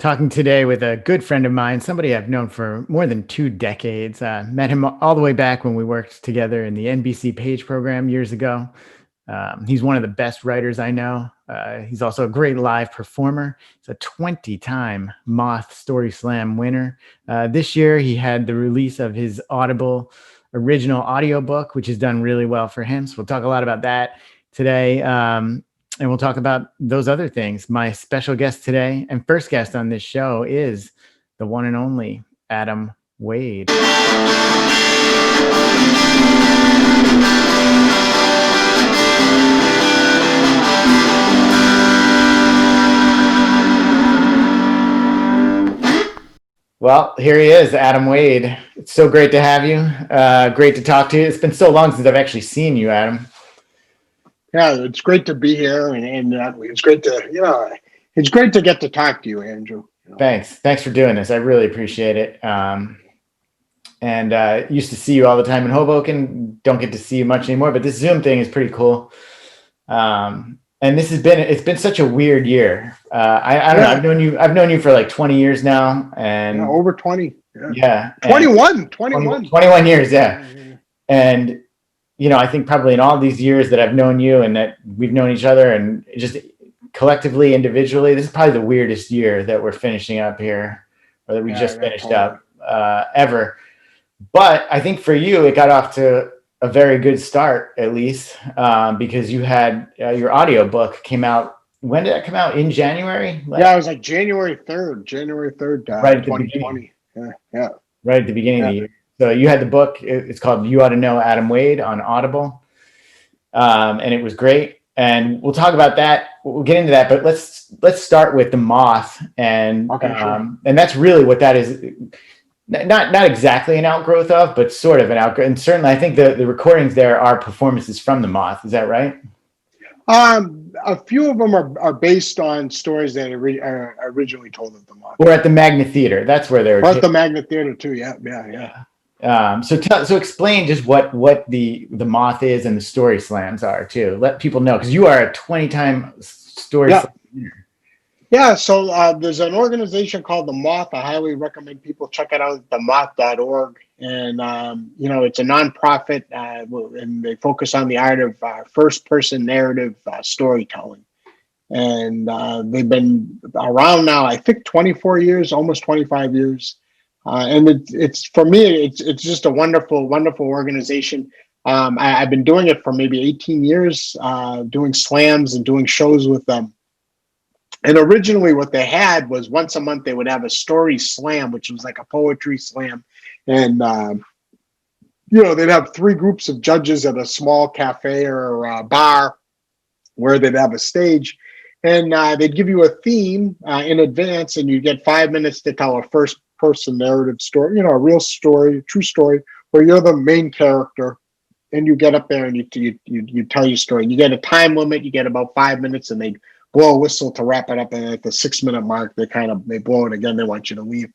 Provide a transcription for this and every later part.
Talking today with a good friend of mine, somebody I've known for more than 2 decades. Met him all the way back when we worked together in the NBC Page program years ago. He's one of the best writers I know. He's also a great live performer. He's a 20-time Moth Story Slam winner. This year, he had the release of his Audible original audiobook, which has done really well for him. So we'll talk a lot about that today. And we'll talk about those other things. My special guest today and first guest on this show is the one and only Adam Wade. Well, here he is, Adam Wade. It's so great to have you. Great to talk to you. It's been so long since I've actually seen you, Adam. Yeah, it's great to be here, and it's great to it's great to get to talk to you, Andrew. Thanks for doing this. I really appreciate it. Used to see you all the time in Hoboken. Don't get to see you much anymore, but this Zoom thing is pretty cool. And it's been such a weird year. I don't know. I've known you for like 20 years now, and over 20. Yeah, 21 years. Yeah, and. I think probably in all these years that I've known you and that we've known each other and just collectively, individually, this is probably the weirdest year that we're finishing up here, or that we just finished up ever. But I think for you, it got off to a very good start, at least, because you had your audiobook came out. When did that come out? In January? Yeah, it was like January 3rd, right at 2020. Yeah. Right at the beginning of the year. So you had the book. It's called "You Ought to Know Adam Wade" on Audible, and it was great. And we'll talk about that. We'll get into that. But let's start with the Moth, and sure. And that's really what that is. Not exactly an outgrowth of, but sort of an outgrowth. And certainly, I think the recordings there are performances from the Moth. Is that right? A few of them are based on stories that are originally told at the Moth. Or at the Magnet Theater. That's where they were. Or at the Magnet Theater too. Yeah. So explain just what the Moth is and the story slams are too. Let people know, because you are a 20-time story slam winner. Yeah, so there's an organization called the Moth. I highly recommend people check it out, themoth.org. And, it's a nonprofit, and they focus on the art of first-person narrative storytelling. And they've been around now, I think, 24 years, almost 25 years. And it's for me, it's just a wonderful, wonderful organization. I've been doing it for maybe 18 years, doing slams and doing shows with them. And originally what they had was once a month they would have a story slam, which was like a poetry slam. And, they'd have 3 groups of judges at a small cafe or a bar where they'd have a stage. And they'd give you a theme in advance, and you get 5 minutes to tell a first-person narrative story, a real story, true story, where you're the main character, and you get up there and you tell your story. And you get a time limit. You get about 5 minutes, and they blow a whistle to wrap it up. And at the 6-minute mark, they blow it again. They want you to leave.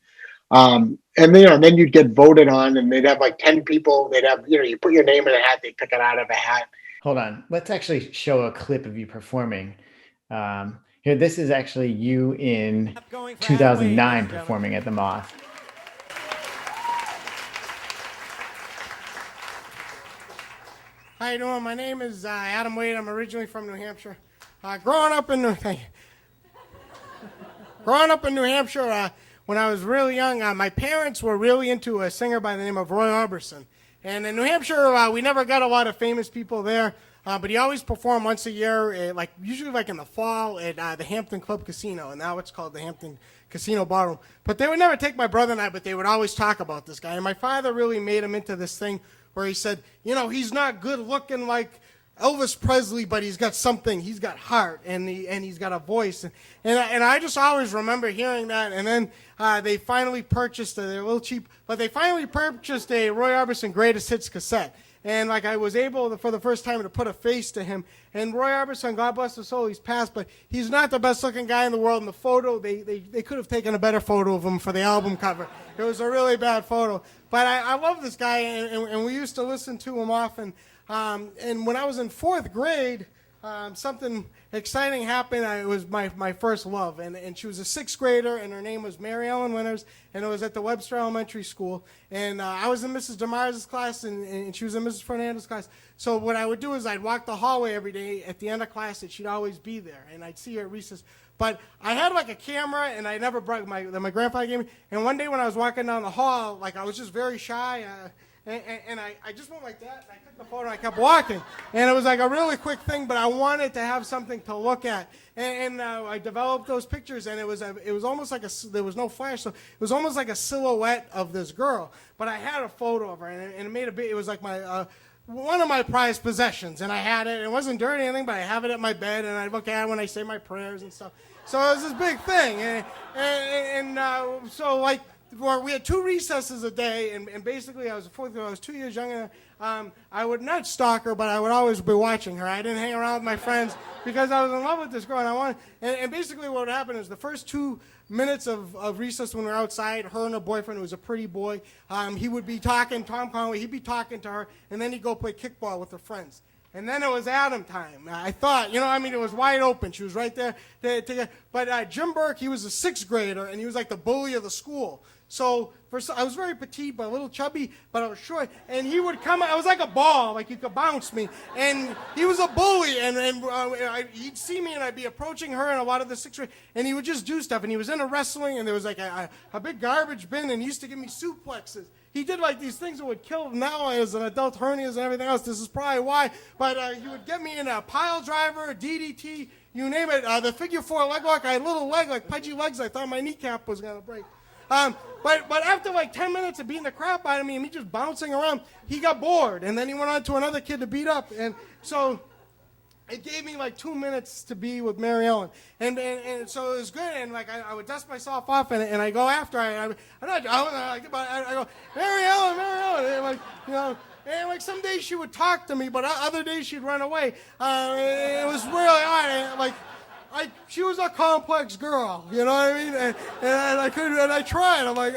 And then you'd get voted on, and they'd have like 10 people. They'd have, you put your name in a hat. They pick it out of a hat. Hold on. Let's actually show a clip of you performing. Here, this is actually you in 2009 performing at the Moth. How you doing? My name is Adam Wade. I'm originally from New Hampshire. Growing up in New Hampshire, when I was really young, my parents were really into a singer by the name of Roy Orbison. And in New Hampshire, we never got a lot of famous people there. But he always performed once a year, usually in the fall at the Hampton Club Casino, and now it's called the Hampton Casino Ballroom. But they would never take my brother and I, but they would always talk about this guy. And my father really made him into this thing where he said, he's not good looking like Elvis Presley, but he's got something. He's got heart, and he's got a voice. And I just always remember hearing that. And then they finally purchased, they're a little cheap, but they finally purchased a Roy Orbison Greatest Hits cassette. And I was able for the first time to put a face to him. And Roy Orbison, God bless his soul, he's passed, but he's not the best looking guy in the world. In the photo, they could have taken a better photo of him for the album cover. It was a really bad photo. But I love this guy, and we used to listen to him often. And when I was in 4th grade, something exciting happened. It was my first love, and she was a sixth grader, and her name was Mary Ellen Winters, and it was at the Webster Elementary School. And I was in Mrs. DeMars' class, and she was in Mrs. Fernandez's class. So what I would do is I'd walk the hallway every day at the end of class, and she'd always be there, and I'd see her at recess. But I had like a camera, and I never brought that my grandfather gave me. And one day when I was walking down the hall, like I was just very shy. And I just went like that, and I took the photo, and I kept walking. And it was like a really quick thing, but I wanted to have something to look at. And I developed those pictures, and it was almost like there was no flash, so it was almost like a silhouette of this girl. But I had a photo of her, and it made it was like my one of my prized possessions, and I had it. It wasn't dirty or anything, but I have it at my bed, and I look at it when I say my prayers and stuff. So it was this big thing, so like, we had 2 recesses a day, and basically I was 2 years younger. I would not stalk her, but I would always be watching her. I didn't hang around with my friends because I was in love with this girl, and basically what would happen is the first 2 minutes of recess when we were outside, her and her boyfriend, who was a pretty boy, he would be talking, Tom Conway, he'd be talking to her, and then he'd go play kickball with her friends. And then it was Adam time. I thought, it was wide open. She was right there. But Jim Burke, he was a 6th grader, and he was like the bully of the school. So I was very petite, but a little chubby, but I was short. And he would come, I was like a ball, like you could bounce me. And he was a bully, and he'd see me, and I'd be approaching her and a lot of the 6th grade, and he would just do stuff. And he was into wrestling, and there was like a big garbage bin, and he used to give me suplexes. He did like these things that would kill now as an adult, hernias and everything else. This is probably why. But he would get me in a pile driver, a DDT, you name it. The figure 4 leg lock, I had a little leg, like pudgy legs. I thought my kneecap was going to break. But after like 10 minutes of beating the crap out of me and me just bouncing around, he got bored. And then he went on to another kid to beat up. And so it gave me like 2 minutes to be with Mary Ellen. And so it was good. And like I would dust myself off and I go after her. I go, Mary Ellen. And like, and like some days she would talk to me, but other days she'd run away. It was really odd. She was a complex girl, you know what I mean? And I tried. I'm like,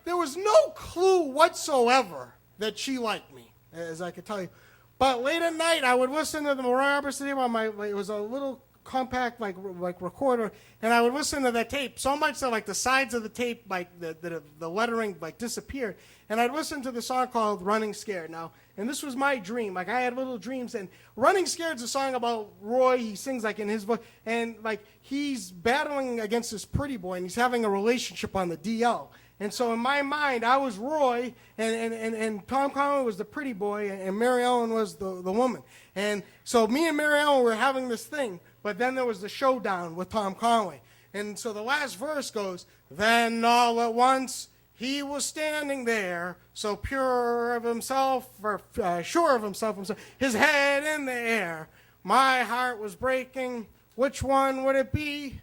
there was no clue whatsoever that she liked me, as I could tell you. But late at night, I would listen to the Roy Orbison tape on it was a little compact like recorder, and I would listen to that tape so much that like the sides of the tape, like the lettering like disappeared, and I'd listen to the song called Running Scared. Now, and this was my dream. Like I had little dreams, and Running Scared is a song about Roy. He sings like in his voice, and like he's battling against this pretty boy, and he's having a relationship on the DL. And so in my mind, I was Roy, and Tom Conway was the pretty boy, and Mary Ellen was the woman. And so me and Mary Ellen were having this thing, but then there was the showdown with Tom Conway. And so the last verse goes, then all at once he was standing there, so pure of himself, or sure of himself, his head in the air. My heart was breaking. Which one would it be?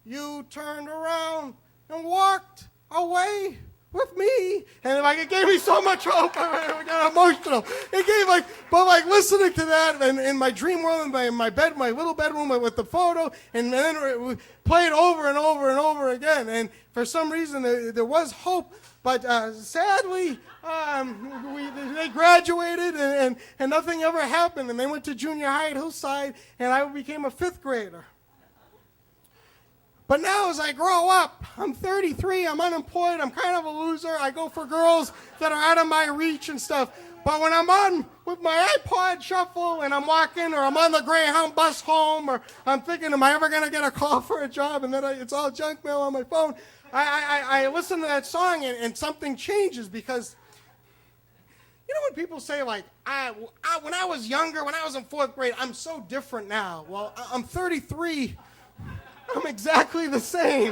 You turned around and walked away with me, and like it gave me so much hope. I got emotional. It gave but listening to that, and in my dream world, in my bed, my little bedroom with the photo, and then we played over and over and over again. And for some reason, there was hope, but sadly, they graduated, and nothing ever happened. And they went to junior high at Hillside, and I became a 5th grader. But now as I grow up, I'm 33, I'm unemployed, I'm kind of a loser. I go for girls that are out of my reach and stuff. But when I'm on with my iPod shuffle and I'm walking, or I'm on the Greyhound bus home, or I'm thinking, am I ever going to get a call for a job? And then it's all junk mail on my phone. I listen to that song and something changes, because when people say like, when I was younger, when I was in 4th grade, I'm so different now. Well, I'm 33. I'm exactly the same.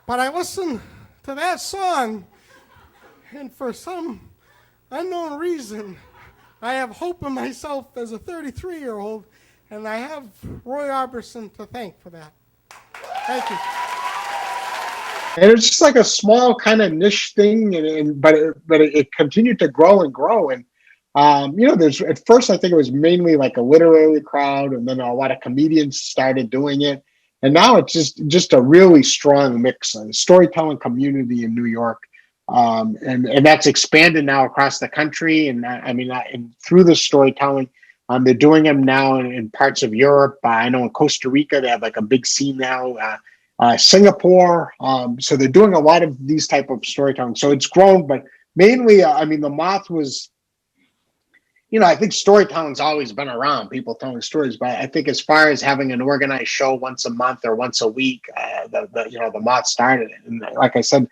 But I listen to that song, and for some unknown reason, I have hope in myself as a 33-year-old, and I have Roy Orbison to thank for that. Thank you. And it's just like a small kind of niche thing, but it continued to grow and grow. And there's at first I think it was mainly like a literary crowd, and then a lot of comedians started doing it, and now it's just a really strong mix of storytelling community in New York, and that's expanded now across the country, and and through the storytelling, they're doing them now in parts of Europe. I know in Costa Rica they have like a big scene now. Singapore, so they're doing a lot of these type of storytelling. So it's grown, but mainly, the Moth was. I think storytelling's always been around, people telling stories, but I think as far as having an organized show once a month or once a week, the Moth started it. And like I said,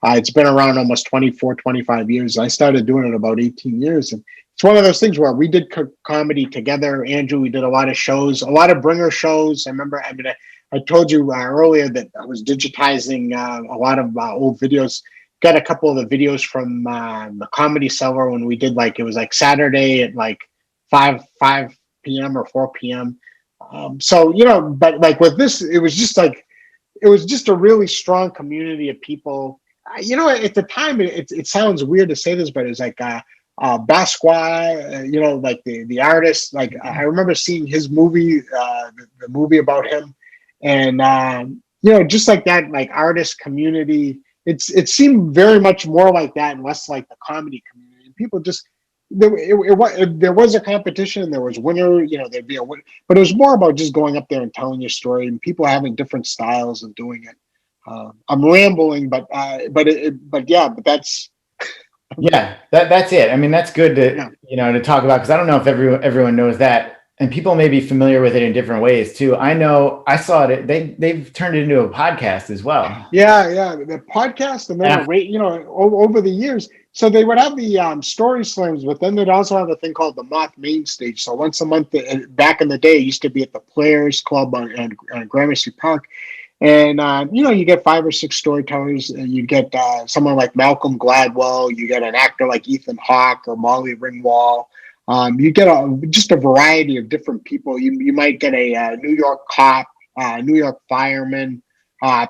it's been around almost 24, 25 years. I started doing it about 18 years. And it's one of those things where we did comedy together. Andrew, we did a lot of shows, a lot of bringer shows. I remember, I told you earlier that I was digitizing a lot of old videos. Got a couple of the videos from the Comedy Cellar when we did it was like Saturday at like 5 p.m. or 4 p.m. But like with this, it was just a really strong community of people. At the time, it sounds weird to say this, but it's like Basquiat, like the artist. Like I remember seeing his movie, the movie about him, and just like that, like artist community. It seemed very much more like that and less like the comedy community. And people just there was a competition and there was winner. There'd be a winner, but it was more about just going up there and telling your story and people having different styles of doing it. I'm rambling, but that's that's it. I mean, that's good to to talk about, because I don't know if everyone knows that. And people may be familiar with it in different ways too. I know I saw it. They've turned it into a podcast as well. Yeah, the podcast, and then over the years. So they would have the story slams, but then they'd also have a thing called the Moth Main Stage. So once a month, back in the day, it used to be at the Players Club on Gramercy Park, and you get 5 or 6 storytellers. You get someone like Malcolm Gladwell. You get an actor like Ethan Hawke or Molly Ringwald. You get just a variety of different people. You might get a New York cop, New York fireman,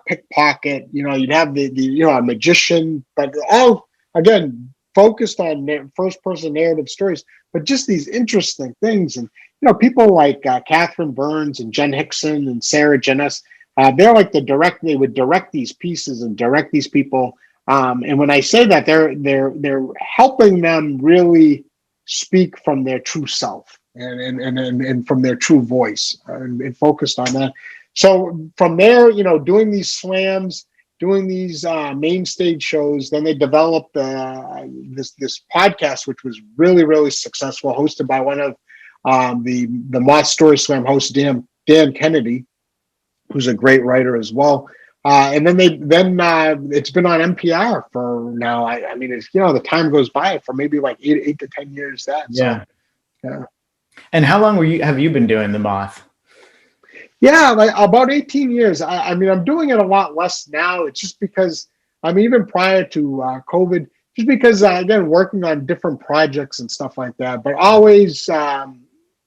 pickpocket. You'd have a magician, but all again focused on first-person narrative stories. But just these interesting things, and people like Catherine Burns and Jen Hickson and Sarah Jenness. They're like they would direct these pieces and direct these people. And when I say that, they're helping them really speak from their true self and from their true voice, and focused on that. So from there, doing these slams, doing these main stage shows, then they developed this podcast, which was really, really successful, hosted by one of the Moth Story Slam hosts, Dan Kennedy, who's a great writer as well. And then it's been on NPR for now. It's the time goes by for maybe like 8 to 10 years. Yeah. And how long have you been doing the Moth? Yeah, like about 18 years. I'm doing it a lot less now. It's just because even prior to COVID, just because again working on different projects and stuff like that. But always,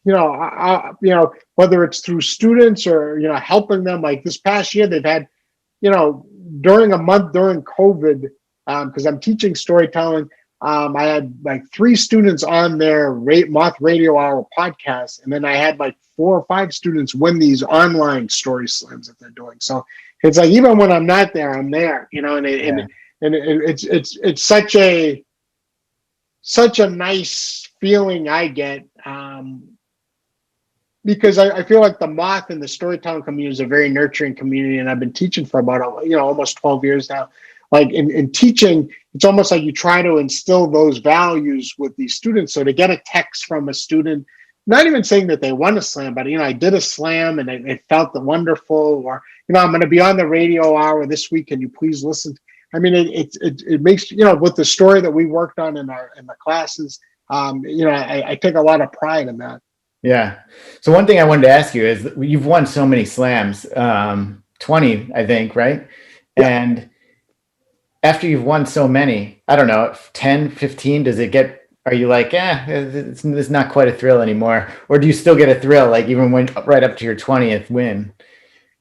whether it's through students or helping them. Like this past year, they've had. During a month during COVID, because I'm teaching storytelling, I had like 3 students on their Moth Radio Hour podcast, and then I had like 4 or 5 students win these online story slams that they're doing. So it's like even when I'm not there, I'm there, and it's such a nice feeling I get. Because I feel like the Moth and the storytelling community is a very nurturing community, and I've been teaching for about almost 12 years now. Like in teaching, it's almost like you try to instill those values with these students. So to get a text from a student, not even saying that they won a slam, but I did a slam and it felt wonderful, or I'm going to be on the radio hour this week. Can you please listen? It makes with the story that we worked on in the classes. I take a lot of pride in that. Yeah. So one thing I wanted to ask you is you've won so many slams, 20, I think, right? Yeah. And after you've won so many, I don't know, 10, 15, are you like, it's not quite a thrill anymore? Or do you still get a thrill, like even when right up to your 20th win?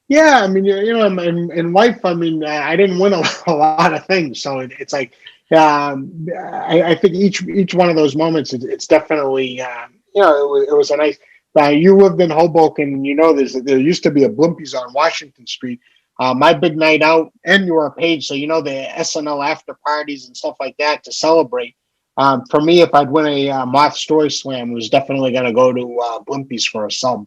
Yeah. In life, I didn't win a lot of things. So it's like, I think each one of those moments, it's definitely it was a nice. You lived in Hoboken, and there used to be a Blimpies on Washington Street. My big night out, and you were a Page, so the SNL after parties and stuff like that to celebrate. For me, if I'd win a Moth Story Slam, it was definitely going to go to Blimpies for a sub.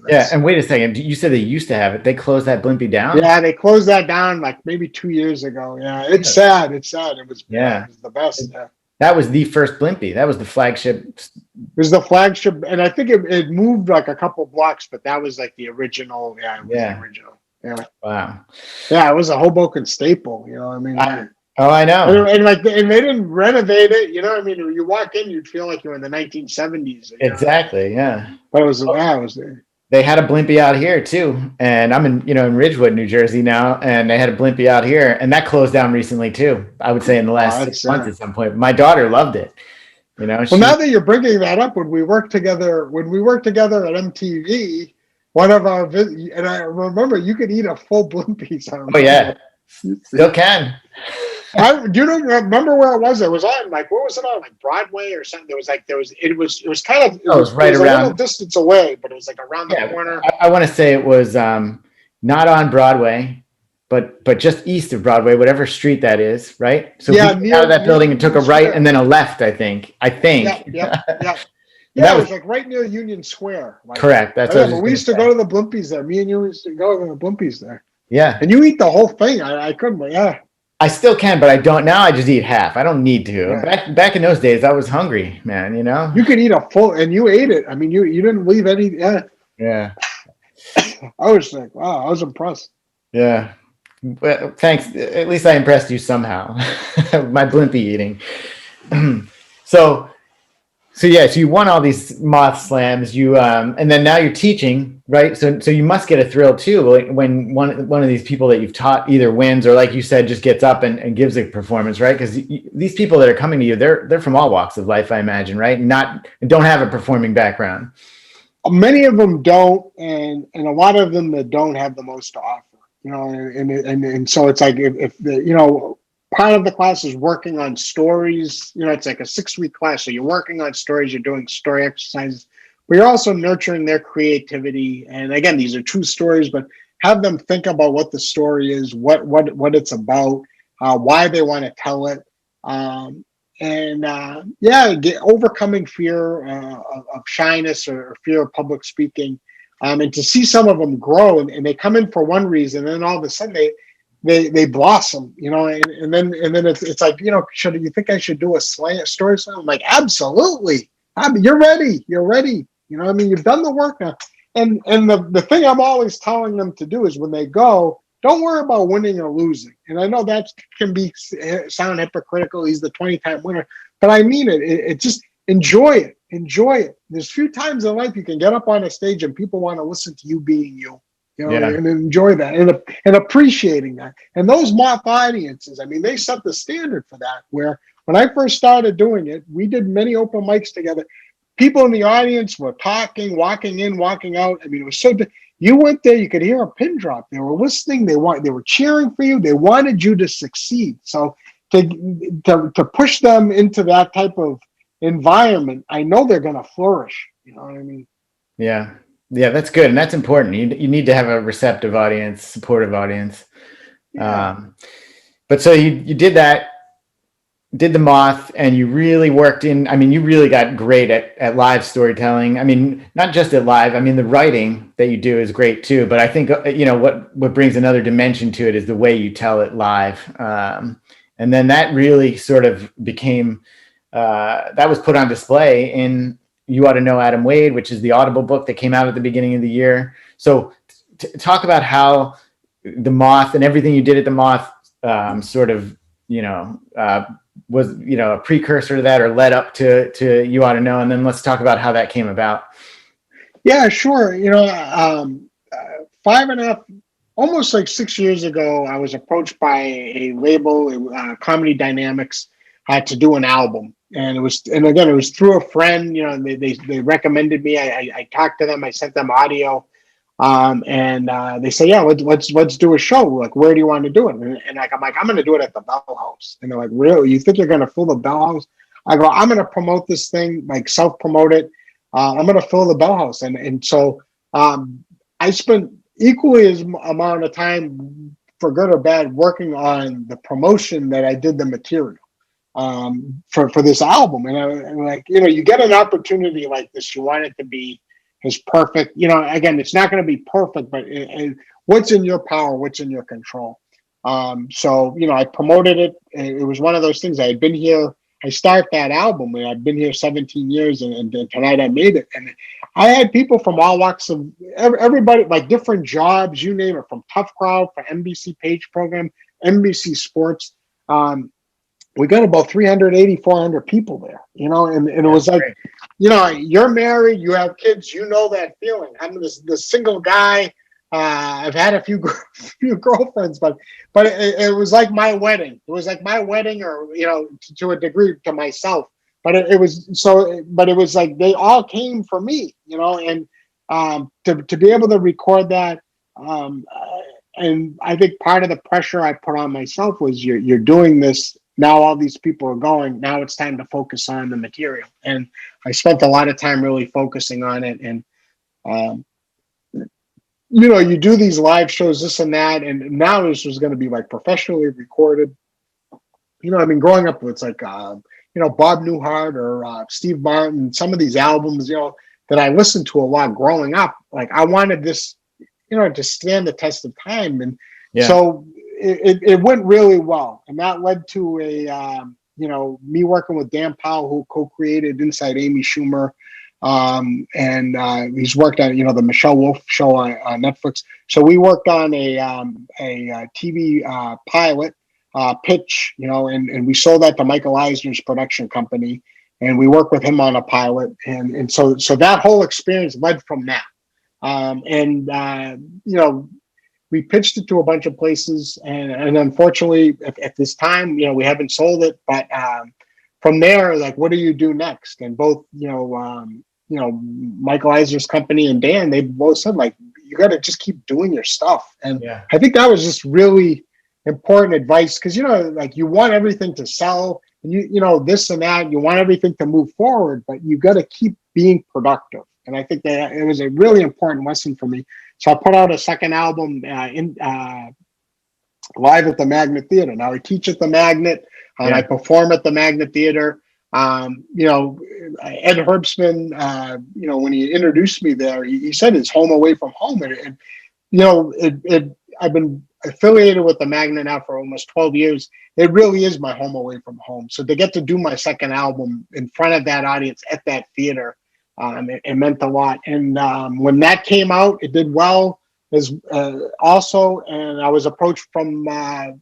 Yeah, and wait a second. You said they used to have it. They closed that Blimpie down? Yeah, they closed that down like maybe 2 years ago. Yeah, it's sad. It's sad. It was the best. That was the first Blimpie. That was the flagship. It was the flagship, and I think it moved like a couple blocks, but that was like the original. Yeah, it was the original. Yeah. Wow. Yeah, it was a Hoboken staple. I mean. I know. And they didn't renovate it. I mean, when you walk in, you'd feel like you're in the 1970s. Exactly. Yeah. But it was there. They had a Blimpie out here too, and I'm in Ridgewood, New Jersey now, and they had a Blimpie out here, and that closed down recently too. I would say in the last 6 months at some point. My daughter loved it. Well, now that you're bringing that up, when we worked together at MTV, one of our and I remember you could eat a full Blimpie. Oh yeah, still can. Do you remember where it was? It was on what was it on, like Broadway or something? It was kind of. It was right around a little distance away, but it was like around the corner. I want to say it was not on Broadway, but just east of Broadway, whatever street that is, right? So we came out of that building and took a right and then a left. I think. Yeah. Yeah, it was like right near Union Square. Correct. That's what we used to go to the Blimpies there. Me and you used to go to the Blimpies there. Yeah. And you eat the whole thing. I couldn't. Yeah. I still can, but I don't now. I just eat half. I don't need to. Yeah. Back in those days, I was hungry, man. You could eat a full, and you ate it. I mean, you didn't leave any. Yeah. Yeah. I was like, wow, I was impressed. Yeah. Well, thanks. At least I impressed you somehow. My Blimpie eating. So you won all these Moth slams. And then now you're teaching, right? So you must get a thrill too when one of these people that you've taught either wins or, like you said, just gets up and gives a performance, right? Because these people that are coming to you, they're from all walks of life, I imagine, right? And don't have a performing background. Many of them don't, and a lot of them that don't have the most to offer, and so it's like if part of the class is working on stories. It's like a 6-week class. So you're working on stories, you're doing story exercises, but you're also nurturing their creativity. And again, these are true stories, but have them think about what the story is, what it's about, why they want to tell it. Overcoming fear of shyness or fear of public speaking. And to see some of them grow and they come in for one reason, and then all of a sudden they blossom, and then it's like, should you think I should do a story slam? I'm like, absolutely. You're ready. I mean, you've done the work now. And the thing I'm always telling them to do is when they go, don't worry about winning or losing. And I know that can sound hypocritical. He's the 20-time winner, but I mean it. It just enjoy it. There's few times in life you can get up on a stage and people want to listen to you being you. And enjoy that and appreciating that. And those Moth audiences, I mean, they set the standard for that. Where when I first started doing it, we did many open mics together. People in the audience were talking, walking in, walking out. I mean, it was so. You went there, you could hear a pin drop. They were listening. They were cheering for you. They wanted you to succeed. So to push them into that type of environment, I know they're going to flourish. You know what I mean? Yeah. Yeah, that's good. And that's important. You need to have a receptive audience, supportive audience. Yeah. But so you did that, did the Moth, and you really worked you really got great at live storytelling. I mean, not just at live, I mean, the writing that you do is great too. But I think, what brings another dimension to it is the way you tell it live. And then that really sort of became, that was put on display in You Ought to Know Adam Wade, which is the Audible book that came out at the beginning of the year. So talk about how the Moth and everything you did at the Moth was, a precursor to that or led up to You Ought to Know. And then let's talk about how that came about. Yeah, sure. 5.5, almost like 6 years ago, I was approached by a label, Comedy Dynamics, to do an album. And it was through a friend, they recommended me. I talked to them. I sent them audio. And they say, yeah, let's do a show. Like, where do you want to do it? And I'm like, I'm going to do it at the Bell House. And they're like, really? You think you're going to fill the Bell House? I go, I'm going to promote this thing, like self-promote it. I'm going to fill the Bell House. And so I spent equally as amount of time, for good or bad, working on the promotion that I did the material for this album. And like, you get an opportunity like this, you want it to be as perfect. Again, it's not going to be perfect, but what's in your power, what's in your control. So I promoted it. It was one of those things. I had been here. I start that album where I've been here 17 years, and tonight I made it. And I had people from all walks of everybody, like different jobs, you name it, from Tough Crowd, for NBC Page program, NBC Sports. We got about 380, 400 people there, and it was like, great. You're married, you have kids, that feeling. I'm this single guy. I've had a few girlfriends, but it was like my wedding. It was like my wedding, or to a degree, to myself. But it was like they all came for me, and to be able to record that. And I think part of the pressure I put on myself was you're doing this. Now all these people are going. Now it's time to focus on the material. And I spent a lot of time really focusing on it. And, you do these live shows, this and that. And now this was going to be like professionally recorded. Growing up, it's like, Bob Newhart or Steve Martin, some of these albums, that I listened to a lot growing up. Like I wanted this, to stand the test of time. And so it went really well, and that led to me working with Dan Powell, who co-created Inside Amy Schumer, and he's worked on the Michelle Wolf show on Netflix. So we worked on a TV pilot pitch, and we sold that to Michael Eisner's production company, and we worked with him on a pilot, and so that whole experience led from that, we pitched it to a bunch of places, and unfortunately, at this time, we haven't sold it. But from there, like, what do you do next? And both, Michael Eisner's company and Dan, they both said, like, you got to just keep doing your stuff. And I think that was just really important advice, because like, you want everything to sell, and this and that. You want everything to move forward, but you got to keep being productive. And I think that it was a really important lesson for me. So I put out a second album live at the Magnet Theater. Now I teach at the Magnet, and I perform at the Magnet Theater. Ed Herbstman, when he introduced me there, he said it's home away from home. And I've been affiliated with the Magnet now for almost 12 years. It really is my home away from home. So to get to do my second album in front of that audience at that theater, it meant a lot. And when that came out, it did well as also. And I was approached from by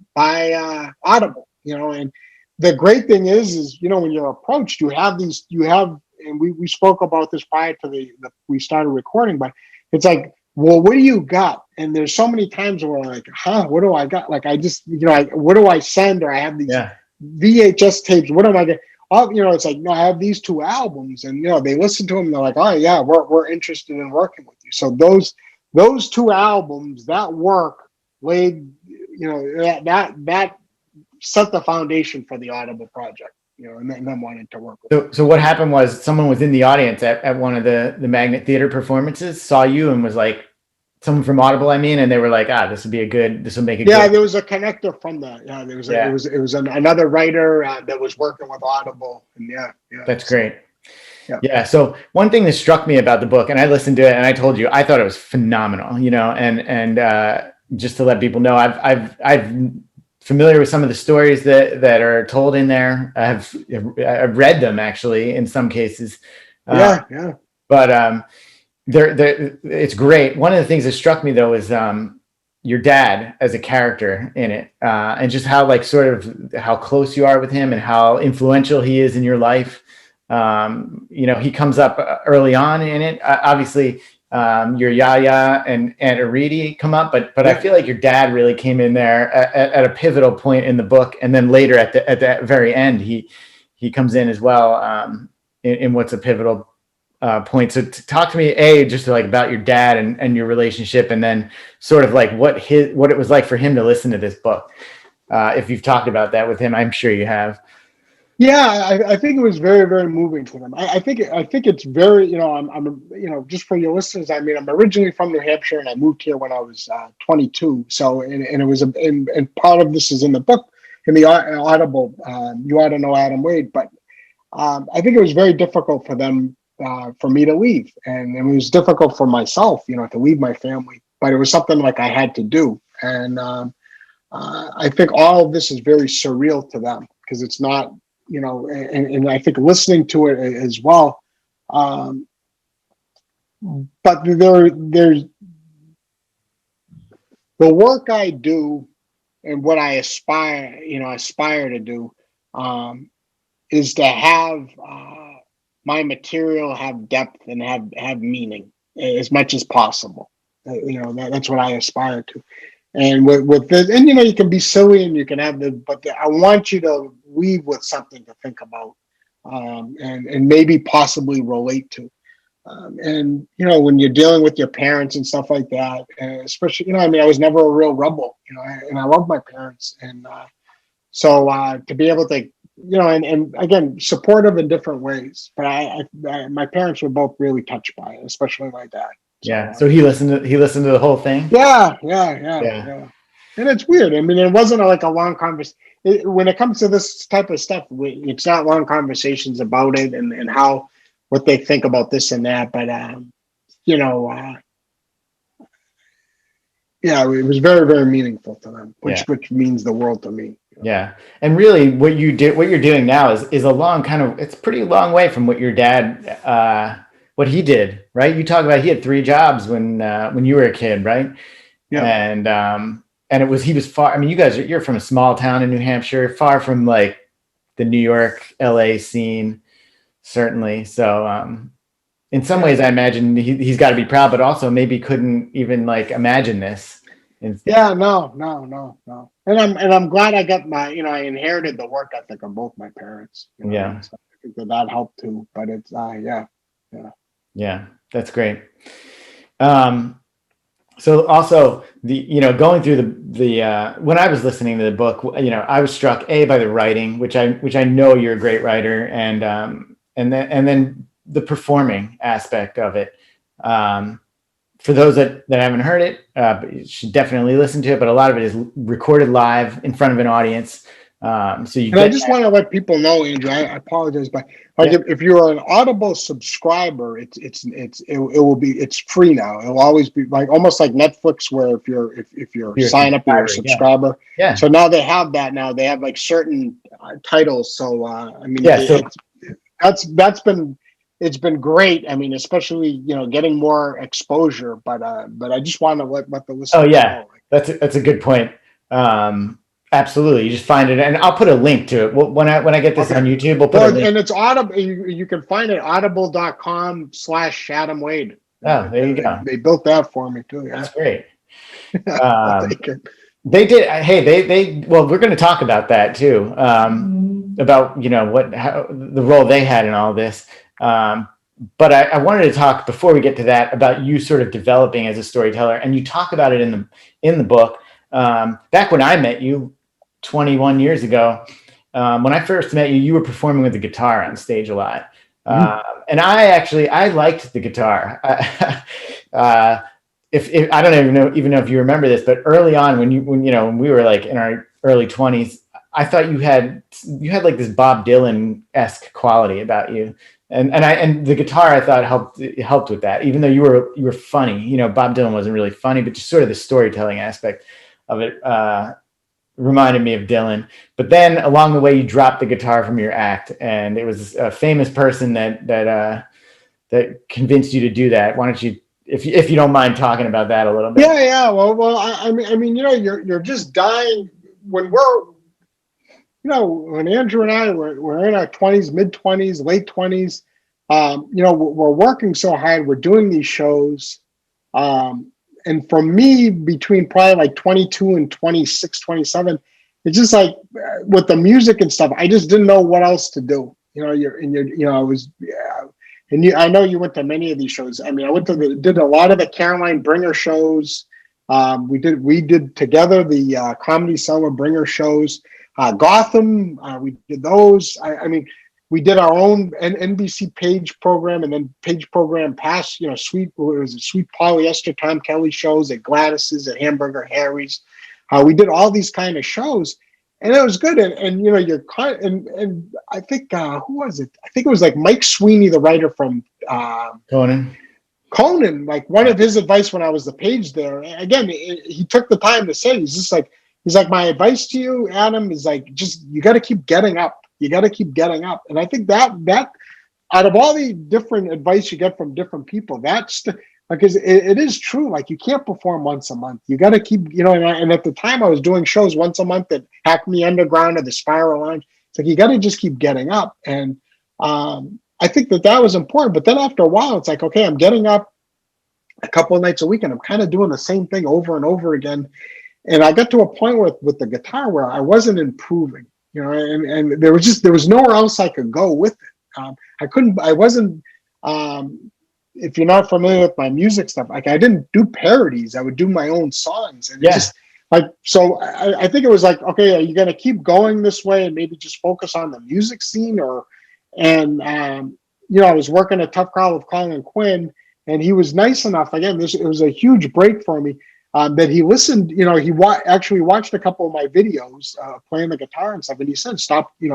Audible, and the great thing is when you're approached, and we spoke about this prior to we started recording, but it's like, well, what do you got? And there's so many times where we're like, what do I got? Like, I just, what do I send? Or I have these VHS tapes. What am I getting? It's like, no, I have these two albums, and they listen to them, and they're like, oh yeah, we're interested in working with you. So those two albums, that work laid, that set the foundation for the Audible project, and then wanted to work with. So what happened was someone was in the audience at one of the Magnet Theater performances, saw you, and was like, someone from Audible, and they were like, this will make a good. There was a connector from that. It was another writer that was working with Audible, and that's great. So one thing that struck me about the book, and I listened to it, and I told you I thought it was phenomenal, and just to let people know, I've familiar with some of the stories that are told in there. I've read them, actually, in some cases. But it's great. One of the things that struck me, though, is your dad as a character in it, and just how, like, sort of how close you are with him and how influential he is in your life. He comes up early on in it. Obviously, your Yaya and Aunt Aridi come up, but I feel like your dad really came in there at a pivotal point in the book, and then later at the very end, he comes in as well, in what's a pivotal point. So talk to me, just like about your dad and your relationship, and then sort of like what it was like for him to listen to this book. If you've talked about that with him, I'm sure you have. Yeah, I think it was very, very moving to them. I think it's very, I'm just for your listeners. I mean, I'm originally from New Hampshire, and I moved here when I was 22. So, and it was, and part of this is in the book, in the Audible. You ought to know Adam Wade, but I think it was very difficult for them, for me to leave, and it was difficult for myself, to leave my family. But it was something like I had to do, and I think all of this is very surreal to them because it's not. And I think listening to it as well. But there's the work I do and what I aspire to do, is to have my material have depth and have meaning as much as possible. That's what I aspire to. And with this, and you can be silly and you can have I want you to leave with something to think about, and maybe possibly relate to. And when you're dealing with your parents and stuff like that, especially I was never a real rebel, and I love my parents, and so to be able to and again, supportive in different ways. But my parents were both really touched by it, especially my dad. Yeah. So he listened to the whole thing. Yeah. And it's weird. I mean, it wasn't like a long conversation. When it comes to this type of stuff, it's not long conversations about it and what they think about this and that. But it was very, very meaningful to them, which means the world to me. Yeah. And really what you're doing now is a long it's a pretty long way from what your dad, what he did, right? You talk about he had 3 jobs when you were a kid, right? Yeah. And he was far. I mean, you're from a small town in New Hampshire, far from like the New York, LA scene, certainly. So in some ways, I imagine he's got to be proud, but also maybe couldn't even like imagine this. Yeah, no. And I'm glad I got I inherited the work ethic of both my parents. Yeah. So I think that helped too. But it's Yeah, that's great. So also going through the when I was listening to the book, I was struck by the writing, which I know you're a great writer, and then the performing aspect of it. For those that haven't heard it, you should definitely listen to it. But a lot of it is recorded live in front of an audience. So I just want to let people know, Andrew. I apologize, but if you're an Audible subscriber, it's free now. It'll always be like almost like Netflix, where if you're sign up, you're a subscriber. Yeah. So now they have that. Now they have like certain titles. So it's been great. I mean, especially getting more exposure. But I just want to let the listeners know. That's a good point. Absolutely. You just find it, and I'll put a link to it. When I get this on YouTube, we'll put a link. And it's Audible. You can find it audible.com/Adam Wade. Oh, there you go. They built that for me too. Yeah. That's great. They did. Hey, well, we're going to talk about that too. About how the role they had in all this. But I wanted to talk before we get to that about you sort of developing as a storyteller, and you talk about it in the book. Back when I met you 21 years ago, when I first met you, you were performing with the guitar on stage a lot. And I liked the guitar. If I don't even know if you remember this, but early on when we were like in our early 20s, I thought you had like this Bob Dylan-esque quality about you. And the guitar I thought helped with that, even though you were funny. Bob Dylan wasn't really funny, but just sort of the storytelling aspect of it reminded me of Dylan. But then along the way, you dropped the guitar from your act, and it was a famous person that convinced you to do that. Why don't you, if you don't mind talking about that a little bit? Yeah. Well, I mean, you're just dying when when Andrew and I were in our 20s, mid 20s, late 20s. We're working so hard. We're doing these shows. And for me, between probably like 22 and 26, 27, it's just like with the music and stuff, I just didn't know what else to do. I was And I know you went to many of these shows. I mean, I went to did a lot of the Caroline Bringer shows. We did together the Comedy Cellar Bringer shows. Gotham, we did those. I mean, we did our own NBC Page program, and then Page program past, Sweet Polyester Tom Kelly shows at Gladys's, at Hamburger Harry's. We did all these kind of shows, and it was good. And you're and I think who was it? I think it was like Mike Sweeney, the writer from Conan. Like, one of his advice when I was the Page there, again, he took the time to say, he's like, my advice to you, Adam, is like, just, you got to keep getting up. You got to keep getting up. And I think that out of all the different advice you get from different people, that's because it is true. Like, you can't perform once a month. You got to keep, and at the time I was doing shows once a month at Hackney Underground or the Spiral Lounge. It's like, you got to just keep getting up. And I think that was important. But then after a while, it's like, okay, I'm getting up a couple of nights a week and I'm kind of doing the same thing over and over again. And I got to a point with the guitar where I wasn't improving. And there was nowhere else I could go with it. If you're not familiar with my music stuff, like, I didn't do parodies. I would do my own songs. And just like, so I think it was like, okay, are you going to keep going this way and maybe just focus on the music scene? I was working a Tough Crowd with Colin Quinn, and he was nice enough. Again, it was a huge break for me. That he listened, he actually watched a couple of my videos playing the guitar and stuff, and he said, "Stop." He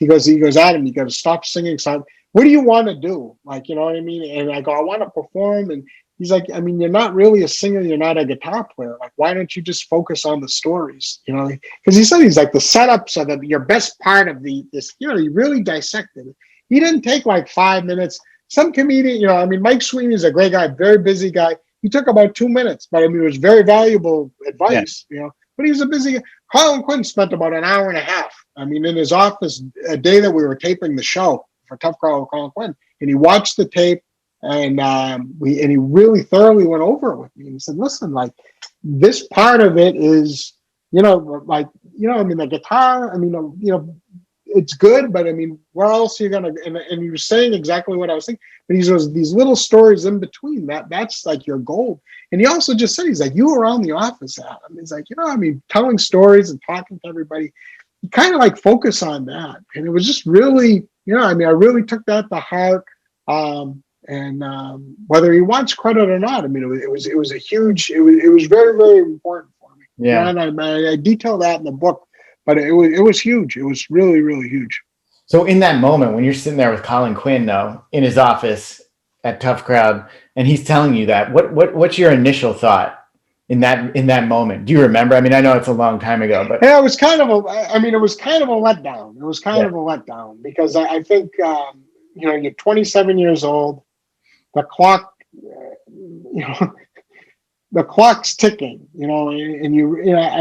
goes, Adam, you got to stop singing. So, what do you want to do? Like, you know what I mean? And I go, I want to perform. And he's like, I mean, you're not really a singer. You're not a guitar player. Like, why don't you just focus on the stories? Because he said, he's like, the setups are your best part of this. He really dissected it. He didn't take like 5 minutes. Some comedian, Mike Sweeney is a great guy, very busy guy. He took about 2 minutes, but it was very valuable advice, but he was a busy guy. Colin Quinn spent about an hour and a half. In his office, a day that we were taping the show for Tough Crowd with Colin Quinn, and he watched the tape, and he really thoroughly went over it with me. And he said, listen, like, this part of it is, the guitar, it's good, but where else are you gonna? And he was saying exactly what I was thinking. But he says these little stories in between that's like your goal. And he also just said, he's like, you around the office, Adam. He's like, telling stories and talking to everybody. You kind of like focus on that, and it was just really, I really took that to heart. Whether he wants credit or not, it was a huge. It was very, very important for me. Yeah, and I detail that in the book. But it was huge. It was really, really huge. So in that moment, when you're sitting there with Colin Quinn, though, in his office at Tough Crowd, and he's telling you that, what's your initial thought in that moment? Do you remember? I know it's a long time ago, but yeah, it was kind of a letdown. It was kind of a letdown because I think you're 27 years old, the clock, the clock's ticking, and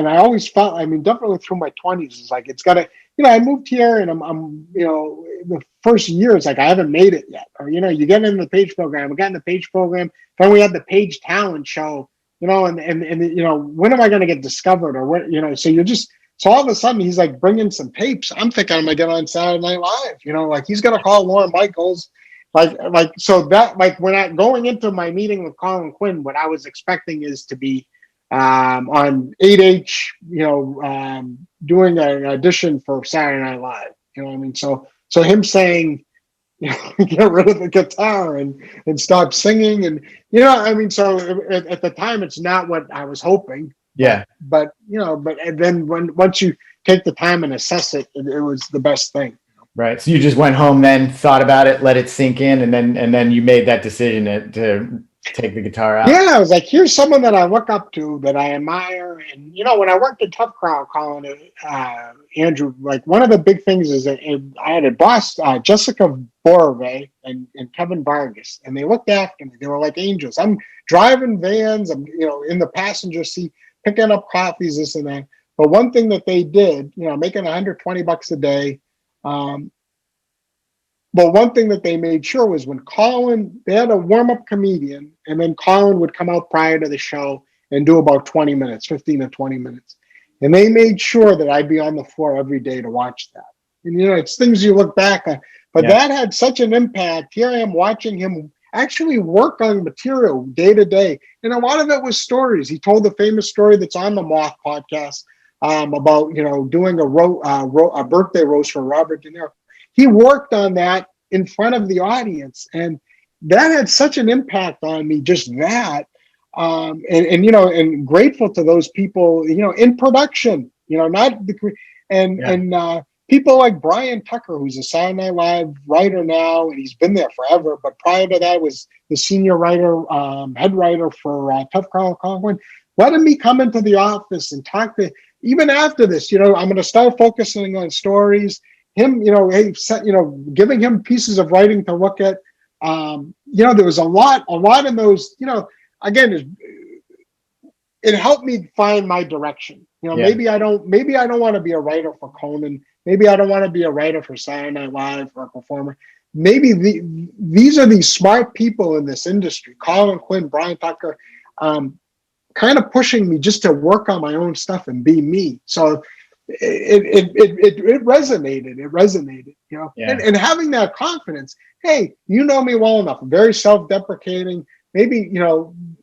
I always felt, definitely through my 20s, it's like, it's gotta, I moved here and I'm the first year, it's like, I haven't made it yet. Or, you get in the Page program, we got in the Page program, then we had the Page talent show, and when am I going to get discovered or what, so all of a sudden he's like bringing some tapes. I'm thinking I'm going to get on Saturday Night Live, like he's going to call Lauren Michaels. So that, like, when I going into my meeting with Colin Quinn, what I was expecting is to be on 8H, doing an audition for Saturday Night Live. So him saying, get rid of the guitar and stop singing, and so at the time it's not what I was hoping. Yeah. But then once you take the time and assess it, it was the best thing. Right. So you just went home, then thought about it, let it sink in, and then you made that decision to take the guitar out. Yeah, I was like, here's someone that I look up to, that I admire. And when I worked at Tough Crowd, Colin, Andrew, like, one of the big things is that I had a boss, Jessica Borove and Kevin Vargas, and they looked after me. They were like angels. I'm driving vans, I'm in the passenger seat, picking up coffees, this and that. But one thing that they did, making $120 a day. But one thing that they made sure was when they had a warm-up comedian, and then Colin would come out prior to the show and do about 20 minutes, 15 to 20 minutes. And they made sure that I'd be on the floor every day to watch that. And, it's things you look back on. But that had such an impact. Here I am watching him actually work on material day to day. And a lot of it was stories. He told the famous story that's on the Moth podcast about, doing a birthday roast for Robert De Niro. He worked on that in front of the audience. And that had such an impact on me, just that. And grateful to those people, in production, not the, and people like Brian Tucker, who's a Saturday Night Live writer now, and he's been there forever. But prior to that, was the senior writer, head writer for Tough Carl Conklin. Letting me come into the office and talk to. Even after this, I'm going to start focusing on stories. Him, giving him pieces of writing to look at. There was a lot in those. Again, it helped me find my direction. Maybe I don't want to be a writer for Conan. Maybe I don't want to be a writer for Saturday Night Live or a performer. Maybe these are these smart people in this industry, Colin Quinn, Brian Tucker, kind of pushing me just to work on my own stuff and be me. So it resonated. It resonated, and having that confidence. Hey, you know me well enough. I'm very self-deprecating. Maybe,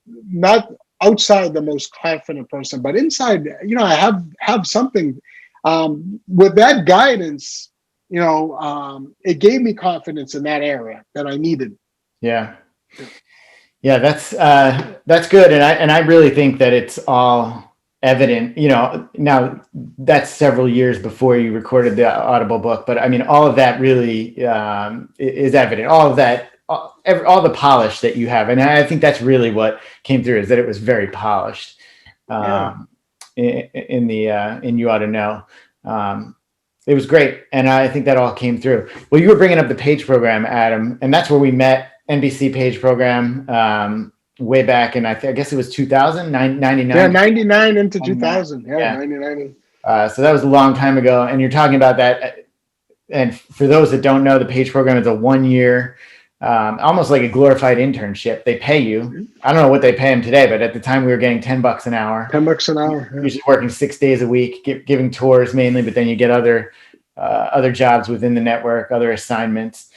not outside the most confident person, but inside, I have something. With that guidance, it gave me confidence in that area that I needed. Yeah. Yeah, that's good. And I really think that it's all evident, now that's several years before you recorded the Audible book, but I mean, all of that really is evident, all of that, all the polish that you have. And I think that's really what came through, is that it was very polished in You Ought to Know. It was great. And I think that all came through. Well, you were bringing up the Page program, Adam, and that's where we met. NBC Page program way back in, I guess it was 2000, 99. Yeah, 99 into 2000. Yeah, 99. So that was a long time ago. And you're talking about that. And for those that don't know, the Page program is a 1 year, almost like a glorified internship. They pay you. I don't know what they pay them today, but at the time we were getting $10 an hour. $10 an hour. Yeah. Usually working 6 days a week, giving tours mainly, but then you get other jobs within the network, other assignments.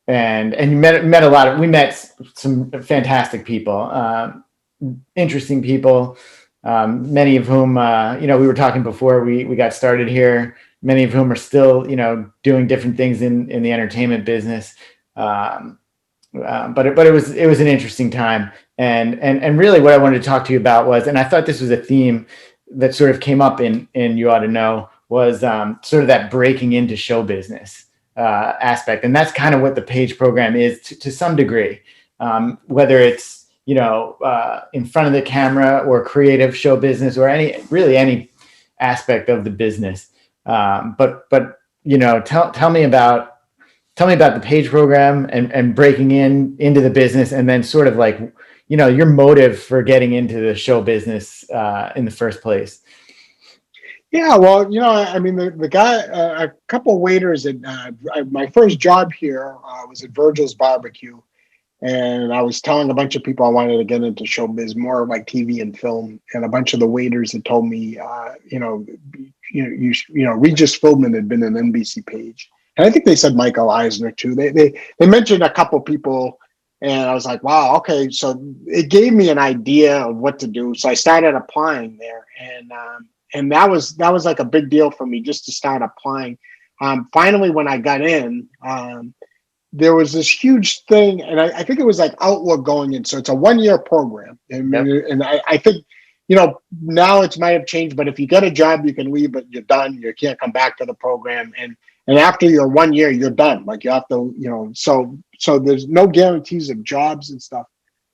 And you we met some fantastic people, interesting people, many of whom, we were talking before we got started here, many of whom are still, doing different things in the entertainment business. But it was an interesting time. And really what I wanted to talk to you about was, and I thought this was a theme that sort of came up in You Ought to Know, was sort of that breaking into show business aspect. And that's kind of what the Page program is to some degree, whether it's, in front of the camera or creative show business or any aspect of the business. But tell me about the Page program and breaking into the business, and then sort of like, your motive for getting into the show business in the first place. Yeah, well, I mean, the guy, a couple waiters at my first job here was at Virgil's Barbecue, and I was telling a bunch of people I wanted to get into showbiz, more like TV and film, and a bunch of the waiters had told me, Regis Philbin had been in NBC Page, and I think they said Michael Eisner too. They mentioned a couple people, and I was like, wow, okay, so it gave me an idea of what to do. So I started applying there, and that was like a big deal for me, just to start applying. Finally, when I got in, there was this huge thing, and I think it was like Outlook going in. So it's a 1 year program, and I think now it might have changed. But if you get a job, you can leave, but you're done. You can't come back to the program, and after your 1 year, you're done. Like you have to, so there's no guarantees of jobs and stuff.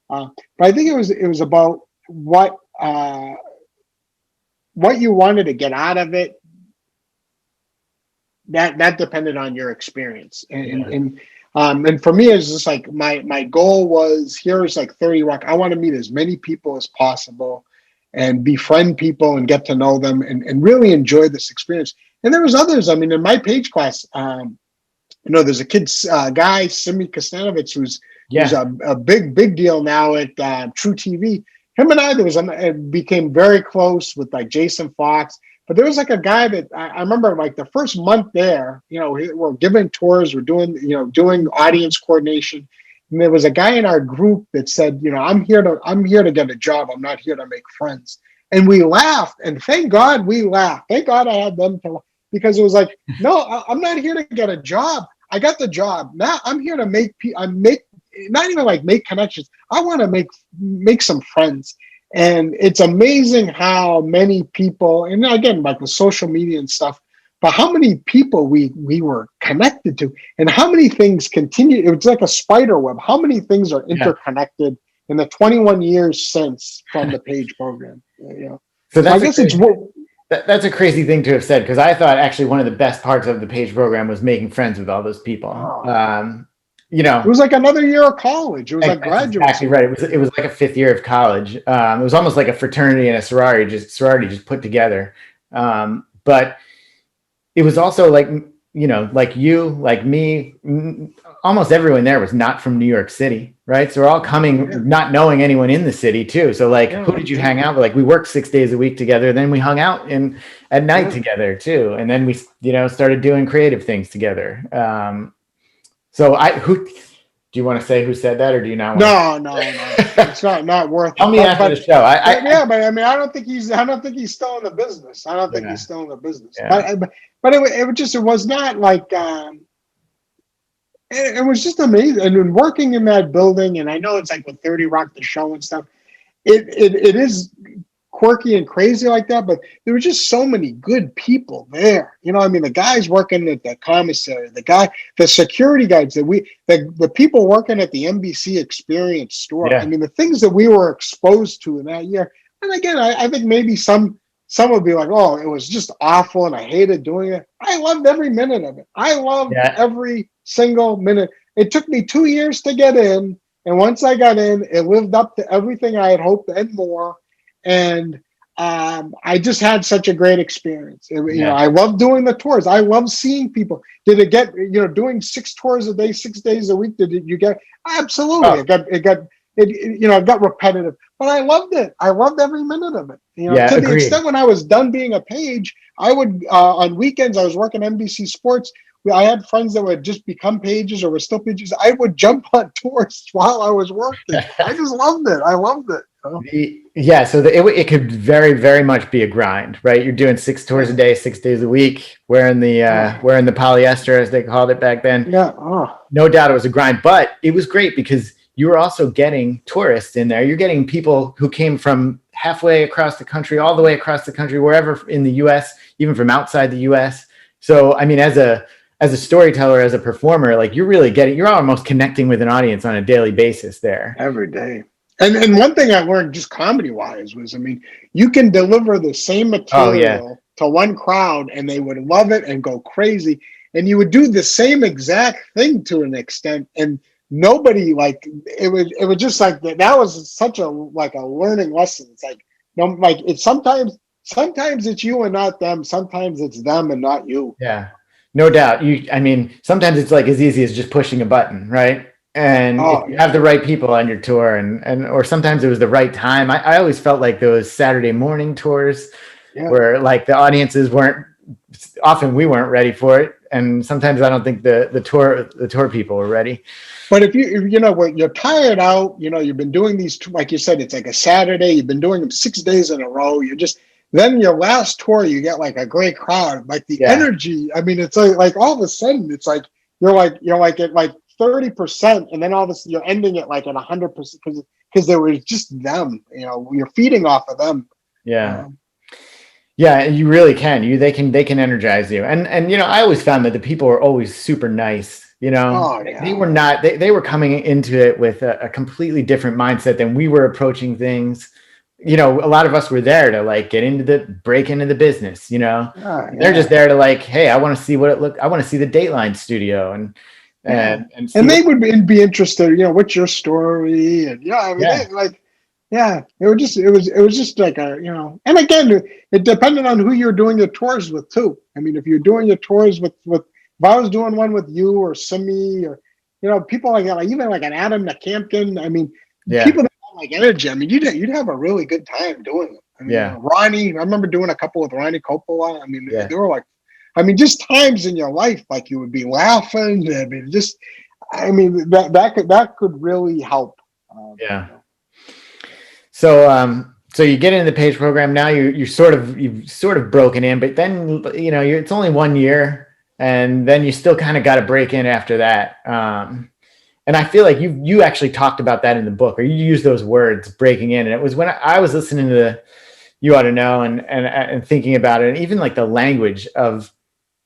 But I think it was about what you wanted to get out of it. That depended on your experience, and for me, it's just like my goal was, here's like 30 Rock. I want to meet as many people as possible and befriend people and get to know them and really enjoy this experience. And there was others. I mean, in my Page class, there's a kid, guy, Simi Kostanovich, who's a big deal now at True TV. Him and I became very close with like Jason Fox. But there was like a guy that I remember, like the first month there, we're giving tours, we're doing audience coordination. And there was a guy in our group that said, I'm here to get a job. I'm not here to make friends. And we laughed, and thank God we laughed. Thank God I had them to, because it was like, no, I'm not here to get a job. I got the job. Now I'm here to not even like make connections. I want to make some friends. And it's amazing how many people, and again, like with social media and stuff, but how many people we were connected to, and how many things continue. It's like a spider web. How many things are interconnected in the 21 years since from the Page program? So that's a crazy thing to have said, because I thought actually one of the best parts of the Page program was making friends with all those people. It was like another year of college. It was like graduate. Exactly right. It was like a fifth year of college. It was almost like a fraternity and a sorority just put together. But it was also like you, like me, almost everyone there was not from New York City, right? So we're all coming not knowing anyone in the city too. So who did you hang out with? Like we worked 6 days a week together. Then we hung out at night together too. And then we, started doing creative things together. So do you want to say who said that, or do you not want No. It's not worth it. Tell me after the show. But I mean, I don't think he's still in the business. I don't think he's still in the business. Yeah. But it was not like, it was just amazing. And working in that building, and I know it's like with 30 Rock, the show and stuff, it is quirky and crazy like that, but there were just so many good people there. I mean, the guys working at the commissary, the security guards, the people working at the NBC Experience store. Yeah. I mean, the things that we were exposed to in that year. And again, I think maybe some would be like, oh, it was just awful and I hated doing it. I loved every minute of it. I loved every single minute. It took me 2 years to get in. And once I got in, it lived up to everything I had hoped and more. And I just had such a great experience. I love doing the tours. I love seeing people. Did it get, doing 6 tours a day, 6 days a week? Did you get? Absolutely. Oh. It got repetitive, but I loved it. I loved every minute of it. To the extent when I was done being a Page, I would, on weekends, I was working NBC Sports. I had friends that would just become Pages or were still Pages. I would jump on tours while I was working. I just loved it. I loved it. So it could very, very much be a grind, right? You're doing 6 tours a day, 6 days a week, wearing the polyester, as they called it back then. No doubt it was a grind, but it was great because you were also getting tourists in there. You're getting people who came from halfway across the country, all the way across the country, wherever in the U.S., even from outside the U.S. So, I mean, as a storyteller, as a performer, like you're almost connecting with an audience on a daily basis there. Every day. And one thing I learned just comedy-wise was, I mean, you can deliver the same material to one crowd and they would love it and go crazy. And you would do the same exact thing to an extent. And nobody, like, it was just like, that was such a learning lesson. It's like, it's sometimes it's you and not them. Sometimes it's them and not you. Yeah, no doubt. Sometimes it's like as easy as just pushing a button, right? And if you have the right people on your tour or sometimes it was the right time. I always felt like those Saturday morning tours where like the audiences we weren't ready for it. And sometimes I don't think the tour people were ready. But if you're tired out, you've been doing these, like you said, it's like a Saturday, you've been doing them 6 days in a row. Then your last tour, you get like a great crowd, like the energy. I mean, it's like all of a sudden it's like, you're like at like 30%, and then all of a sudden you're ending it like at 100% because there was just them. You're feeding off of them. Yeah, you really can. They can energize you. And I always found that the people were always super nice. They were not. They were coming into it with a completely different mindset than we were approaching things. A lot of us were there to break into the business. They're just there to hey, I want to see what it looked. I want to see the Dateline studio and they would be interested. What's your story? And it was just like and again, it depended on who you're doing your tours with too. I mean, if you're doing your tours with if I was doing one with you or Simi or people like that, like even like an Adam Nakampkin. I mean, people that have like energy. I mean, you'd have a really good time doing it. I mean, Yeah. Ronnie, I remember doing a couple with Ronnie Coppola. I mean, Yeah. they were like, I mean, just times in your life, like you would be laughing. I mean, just, I mean, that could really help. Yeah. So you get into the Page program now. You've sort of broken in, but then it's only 1 year, and then you still kind of got to break in after that. And I feel like you actually talked about that in the book, or you used those words, breaking in. And it was when I was listening to the You Ought to Know and thinking about it, and even like the language of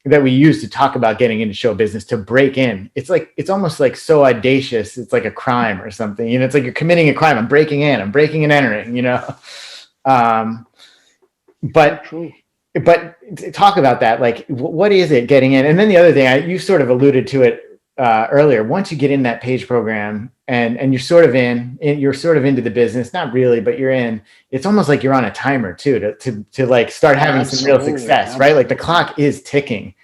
that we use to talk about getting into show business, to break in. It's almost like so audacious. It's like a crime or something. It's like you're committing a crime. I'm breaking in. I'm breaking and entering. But talk about that. Like, what is it getting in? And then the other thing, you sort of alluded to it earlier. Once you get in that Page program and you're sort of into the business, not really, but you're in. It's almost like you're on a timer too to like start having some real success, right? Like the clock is ticking.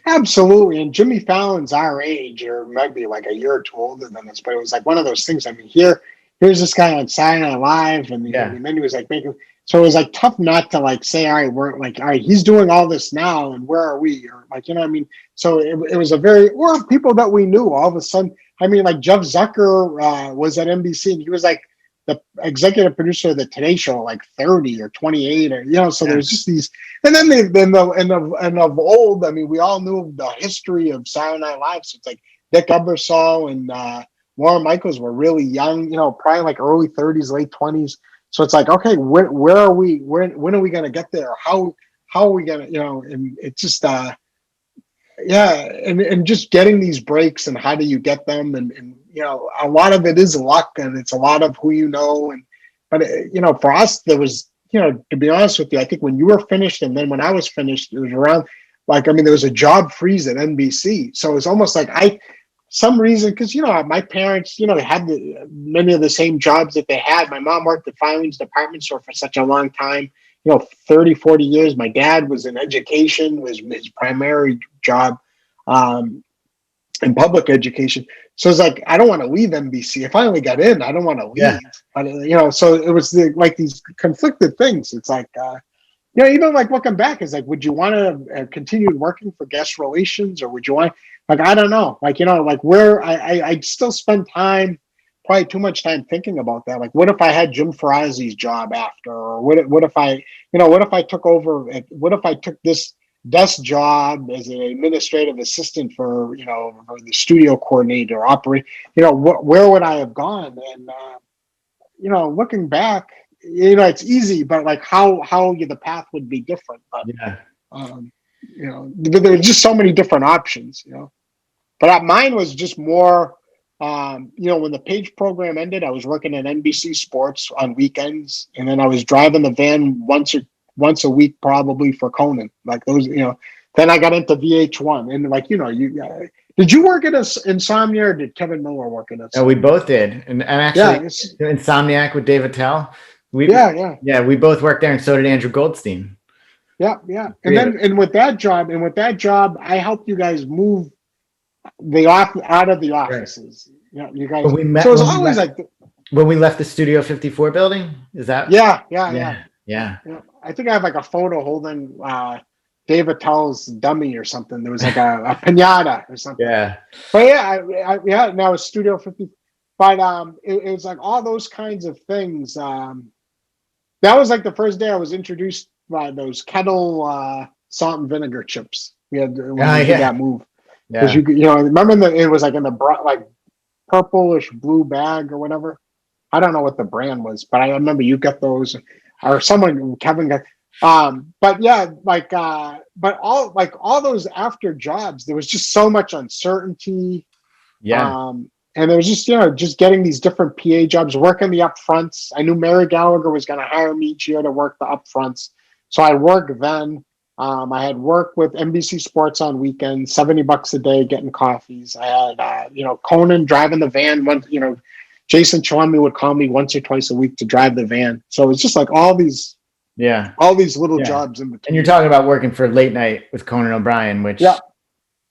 Absolutely. And Jimmy Fallon's our age, or maybe like a year or two older than us, but it was like one of those things. I mean, here's this guy on Saturday Night Live, and then he was like making. So it was like tough not to like say, all right, we're like, all right, he's doing all this now, and where are we? Or like, what I mean? So it was or people that we knew all of a sudden. I mean, like Jeff Zucker was at NBC, and he was like the executive producer of the Today Show, like 30 or 28, or so there's just these. And then of old, I mean, we all knew the history of Saturday Night Live. So it's like Dick Ebersol and Warren Michaels were really young, probably like early 30s, late 20s. So it's like, okay, where are we? When are we going to get there? How are we going to, and it's just, and just getting these breaks, and how do you get them? And a lot of it is luck, and it's a lot of who you know. But for us, there was, to be honest with you, I think when you were finished and then when I was finished, it was around, like, I mean, there was a job freeze at NBC. So it was almost like some reason, because, my parents, they had many of the same jobs that they had. My mom worked at filings department store for such a long time, 30, 40 years. My dad was in education, was his primary job in public education. So it's like, I don't want to leave NBC. If I only got in, I don't want to leave. Yeah. But, so it was like these conflicted things. It's like, even like looking back, is like, would you want to continue working for guest relations, or would you want, like, I don't know, like, like where I still spend time, probably too much time thinking about that. Like, what if I had Jim Farazi's job after, or what if I took over, what if I took this desk job as an administrative assistant for, or the studio coordinator, operate, where would I have gone? And, looking back, it's easy, but like how the path would be different. But, there were just so many different options, but mine was just more, when the Page program ended, I was working at NBC Sports on weekends, and then I was driving the van once a week, probably, for Conan. Like those, then I got into VH1, and like, did you work at Insomnia, or did Kevin Miller work at Insomnia? We both did. And actually, Insomniac with Dave Attell. We both worked there, and so did Andrew Goldstein. Yeah. And with that job, I helped you guys move out of the offices. Right. You guys. So it was always like when we left the Studio 54 building. Is that? Yeah. I think I have like a photo holding Dave Attell's dummy or something. There was like a pinata or something. Yeah. But now it's Studio 50. But it was like all those kinds of things. That was like the first day I was introduced by those Kettle salt and vinegar chips. We had when we did that move. Because remember it was like in the like purplish blue bag or whatever. I don't know what the brand was, but I remember you got those, or Kevin got. But yeah, but all those after jobs, there was just so much uncertainty. Yeah. And it was just getting these different PA jobs, working the upfronts. I knew Mary Gallagher was going to hire me each year to work the upfronts. So I worked then. I had worked with NBC Sports on weekends, $70 a day, getting coffees. I had, Conan driving the van. Jason Chalemi would call me once or twice a week to drive the van. So it's just like all these little jobs in between. And you're talking about working for late night with Conan O'Brien, which now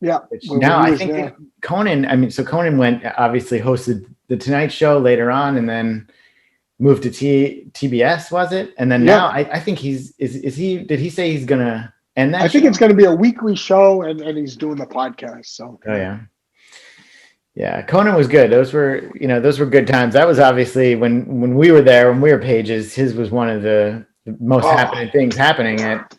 I think Conan went, obviously hosted the Tonight Show later on, and then moved to TBS, was it? And then Yeah. now I think did he say he's gonna end that I think show? it's going to be a weekly show, and he's doing the podcast. So. Oh yeah. Yeah, Conan was good. Those were good times. That was obviously when we were there, when we were pages, his was one of the most happening things happening at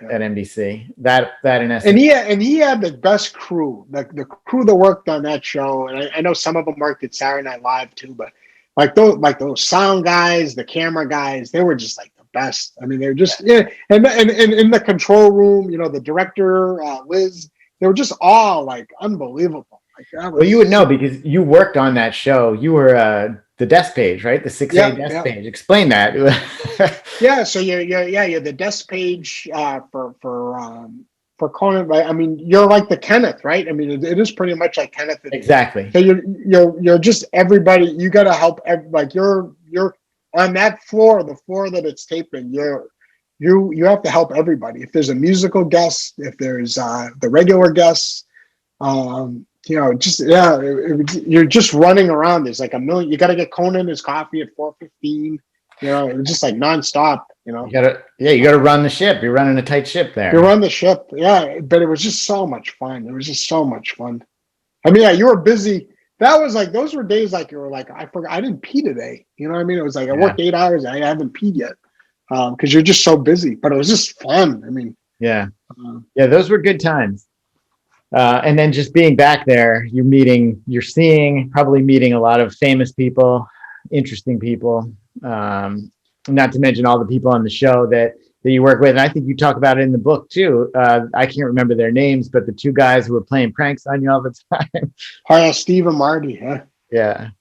NBC. That in essence. And he had the best crew, the crew that worked on that show. And I know some of them worked at Saturday Night Live too, but those sound guys, the camera guys, they were just like the best. I mean, they were just and in the control room, the director, Liz, they were just all like unbelievable. Well, you would know because you worked on that show. You were the desk page, right? The 6A desk page. Explain that. So you're the desk page for Conan. I mean, you're like the Kenneth, right? I mean, it is pretty much like Kenneth. Exactly. So you're just everybody. You got to help. Like you're on that floor, the floor that it's taping. You have to help everybody. If there's a musical guest, if there's the regular guests. You're just running around. There's like a million. You got to get Conan his coffee at 4:15. It was just like nonstop. You gotta run the ship. You're running a tight ship there. You run the ship, but it was just so much fun. It was just so much fun. I mean, you were busy. That was like those were days like you were like I forgot I didn't pee today. You know what I mean? It was like I worked 8 hours. I haven't peed yet because you're just so busy. But it was just fun. I mean, those were good times. And then just being back there, probably meeting a lot of famous people, interesting people, not to mention all the people on the show that you work with. And I think you talk about it in the book too. I can't remember their names, but the two guys who were playing pranks on you all the time. Steve and Marty. Yeah.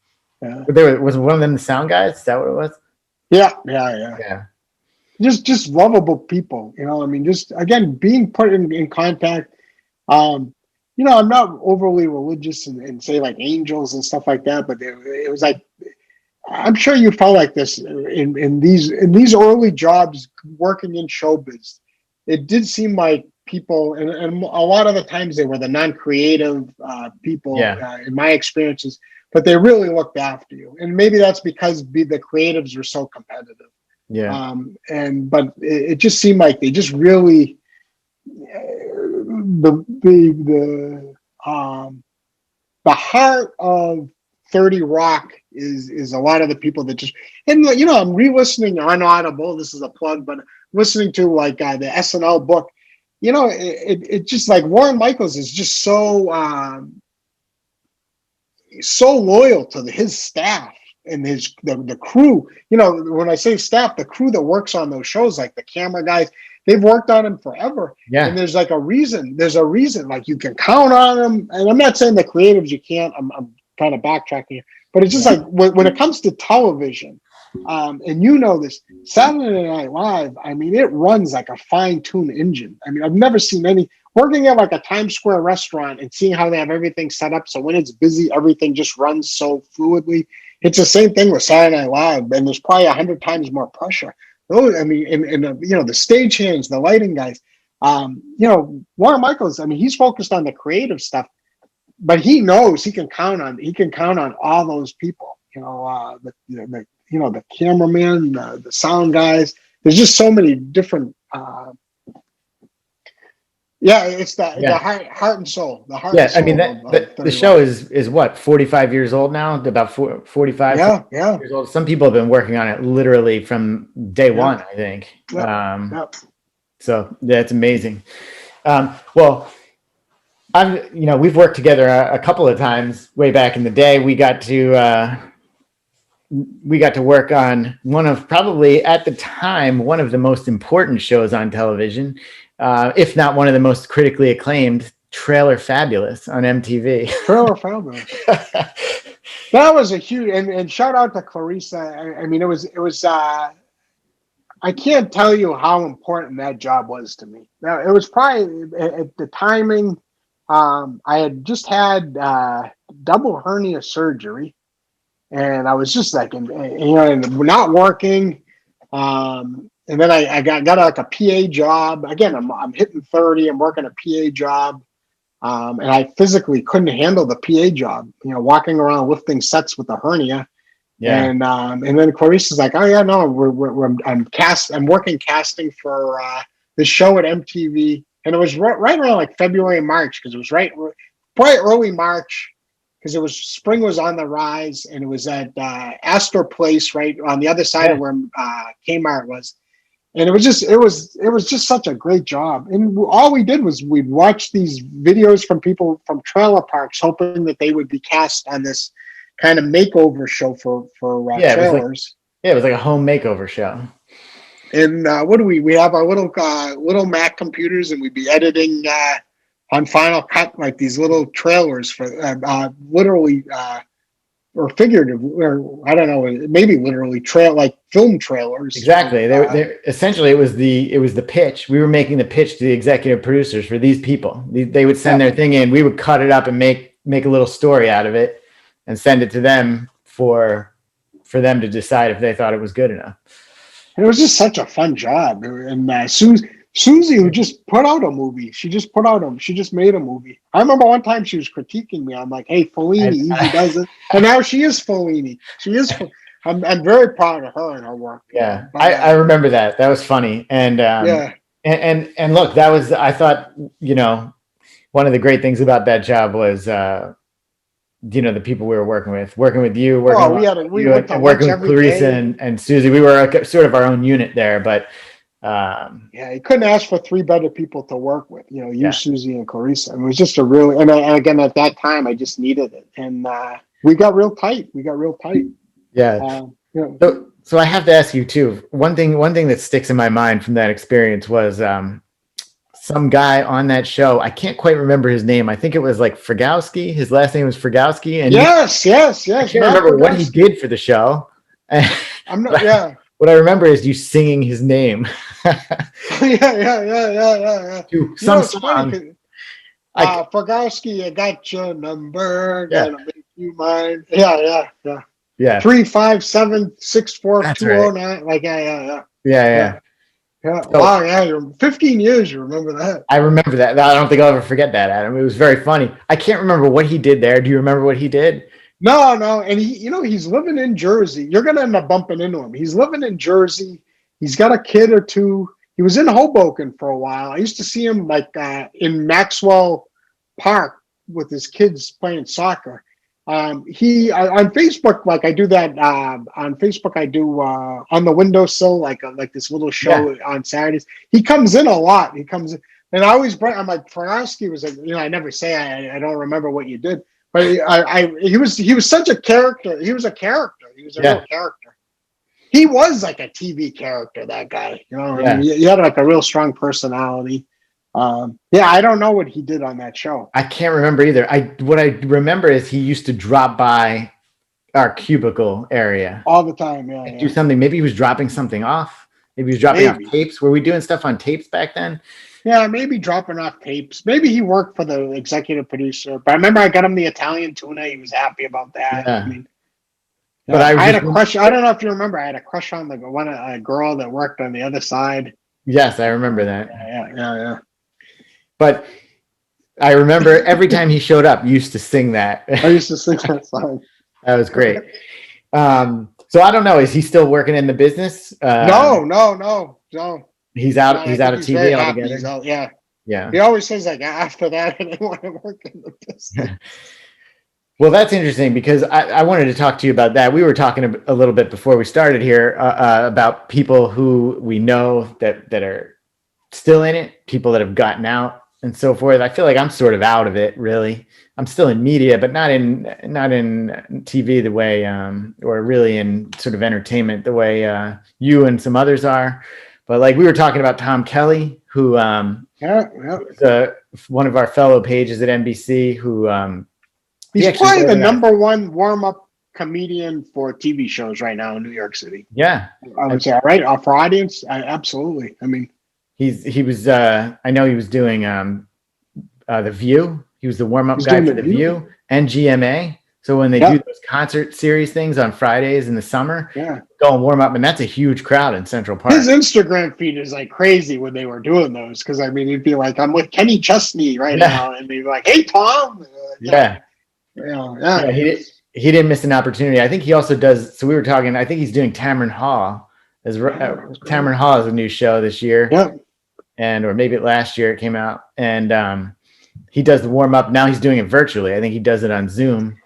Was one of them the sound guys? Is that what it was? Yeah. Just lovable people. I mean, just again, being put in contact. I'm not overly religious and say like angels and stuff like that, but it was like, I'm sure you felt like this in these early jobs working in showbiz. It did seem like people, and a lot of the times they were the non-creative people in my experiences, but they really looked after you. And maybe that's because the creatives were so competitive. Yeah. But it just seemed like they just really, the heart of 30 Rock is a lot of the people that just, and I'm re-listening on Audible. This is a plug, but listening to like the SNL book. It just like Warren Michaels is just so loyal to his staff and the crew. When I say staff, the crew that works on those shows, like the camera guys. They've worked on him forever. Yeah. And there's like a reason. There's a reason. Like you can count on them. And I'm not saying the creatives you can't. I'm kind of backtracking here. But it's just like when it comes to television, and this, Saturday Night Live, I mean, it runs like a fine-tuned engine. I mean, I've never seen working at like a Times Square restaurant and seeing how they have everything set up. So when it's busy, everything just runs so fluidly. It's the same thing with Saturday Night Live. And there's probably 100 times more pressure. I mean, and the stagehands, the lighting guys, Warren Michaels. I mean, he's focused on the creative stuff, but he knows he can count on all those people. The cameraman, the sound guys. There's just so many different. It's the heart and soul. The heart. Yeah, I mean the show is what 45 years old now. About 45. Yeah. Years old. Some people have been working on it literally from day one. I think. So that's amazing. Well, we've worked together a couple of times way back in the day. We got to work on one of probably at the time one of the most important shows on television. If not one of the most critically acclaimed, Trailer Fabulous on MTV. Trailer Fabulous. That was a huge, and shout out to Clarissa. I mean, it was. I can't tell you how important that job was to me. Now, it was probably at the timing. I had just had double hernia surgery, and I was just like, and not working. And then I got like a PA job. Again, I'm hitting 30. I'm working a PA job, and I physically couldn't handle the PA job. Walking around lifting sets with a hernia, Yeah. And then Clarice's like, oh yeah, no, I'm working casting for this show at MTV, and it was right around like February and March because it was probably early March because it was spring was on the rise, and it was at Astor Place right on the other side of where Kmart was. And it was just such a great job. And all we did was we'd watch these videos from people from trailer parks, hoping that they would be cast on this kind of makeover show for trailers. It was like a home makeover show. And what do we have our little Mac computers, and we'd be editing on Final Cut like these little trailers for literally or figurative, or I don't know, maybe literally like film trailers. Exactly. They essentially it was the pitch. We were making the pitch to the executive producers for these people. They would send their thing in. We would cut it up and make a little story out of it and send it to them for them to decide if they thought it was good enough. And it was just such a fun job. And Susie, who just put out a movie, she just made a movie. I remember one time she was critiquing me. I'm like, hey, Fellini easy does it. And now she is Fellini. I'm very proud of her and her work. Yeah, I remember that. That was funny. And and look, that was, I thought, one of the great things about that job was, the people we were working with you, working with Clarissa and Susie. We were sort of our own unit there, but you couldn't ask for three better people to work with. Susie and Clarissa. It was just and again at that time I just needed it, and we got real tight. Yeah. So I have to ask you too. One thing that sticks in my mind from that experience was some guy on that show. I can't quite remember his name. I think it was like Fragowski. His last name was Fragowski. And yes. I can't remember what he did for the show. I'm not. Yeah. What I remember is you singing his name. Yeah. To some song. Fragowski, I got your number. Yeah. Gonna make you mine. Yeah. Yeah. 357-64209. Like yeah. Wow, you're 15 years. You remember that? I remember that. I don't think I'll ever forget that, Adam. It was very funny. I can't remember what he did there. Do you remember what he did? No. And he's living in Jersey. You're gonna end up bumping into him. He's living in Jersey. He's got a kid or two. He was in Hoboken for a while. I used to see him like in Maxwell Park with his kids playing soccer. He on Facebook, like I do that on Facebook. I do on the windowsill, like this little show on Saturdays. He comes in a lot. He comes in, and I always bring. I'm like, Farowski was like, I never say I don't remember what you did, but he was such a character. He was a character. He was a real character. He was like a TV character. That guy, I mean, he had like a real strong personality. I don't know what he did on that show. I can't remember either. What I remember is he used to drop by our cubicle area all the time. Do something. Maybe he was dropping something off. Maybe he was dropping off tapes. Were we doing stuff on tapes back then? Yeah, maybe dropping off tapes. Maybe he worked for the executive producer. But I remember I got him the Italian tuna. He was happy about that. Yeah. I mean, but I had a crush. I don't know if you remember. I had a crush on a girl that worked on the other side. Yes, I remember that. Yeah. But I remember every time he showed up, you used to sing that. I used to sing that song. That was great. So I don't know. Is he still working in the business? No. He's out. He's out of TV altogether. He's out, yeah. Yeah. He always says like after that, I didn't want to work in the business. Well, that's interesting because I wanted to talk to you about that. We were talking a little bit before we started here about people who we know that are still in it, people that have gotten out and so forth. I feel like I'm sort of out of it, really. I'm still in media, but not in TV the way, or really in sort of entertainment the way you and some others are. But like we were talking about Tom Kelly, who one of our fellow pages at NBC, who he's probably the number one warm-up comedian for TV shows right now in New York City. Yeah, I would say, right? For audience, absolutely. I mean, he was. I know he was doing The View. He was the warm-up guy for The View and GMA. So when they do those concert series things on Fridays in the summer, go and warm up, and that's a huge crowd in Central Park. His Instagram feed is like crazy when they were doing those, because I mean, he'd be like, "I'm with Kenny Chesney right now," and they'd be like, "Hey, Tom." he didn't miss an opportunity. I think he also does. So we were talking. I think he's doing Tamron Hall. Tamron Hall is a new show this year, Yeah. or maybe last year it came out, and he does the warm up. Now he's doing it virtually. I think he does it on Zoom.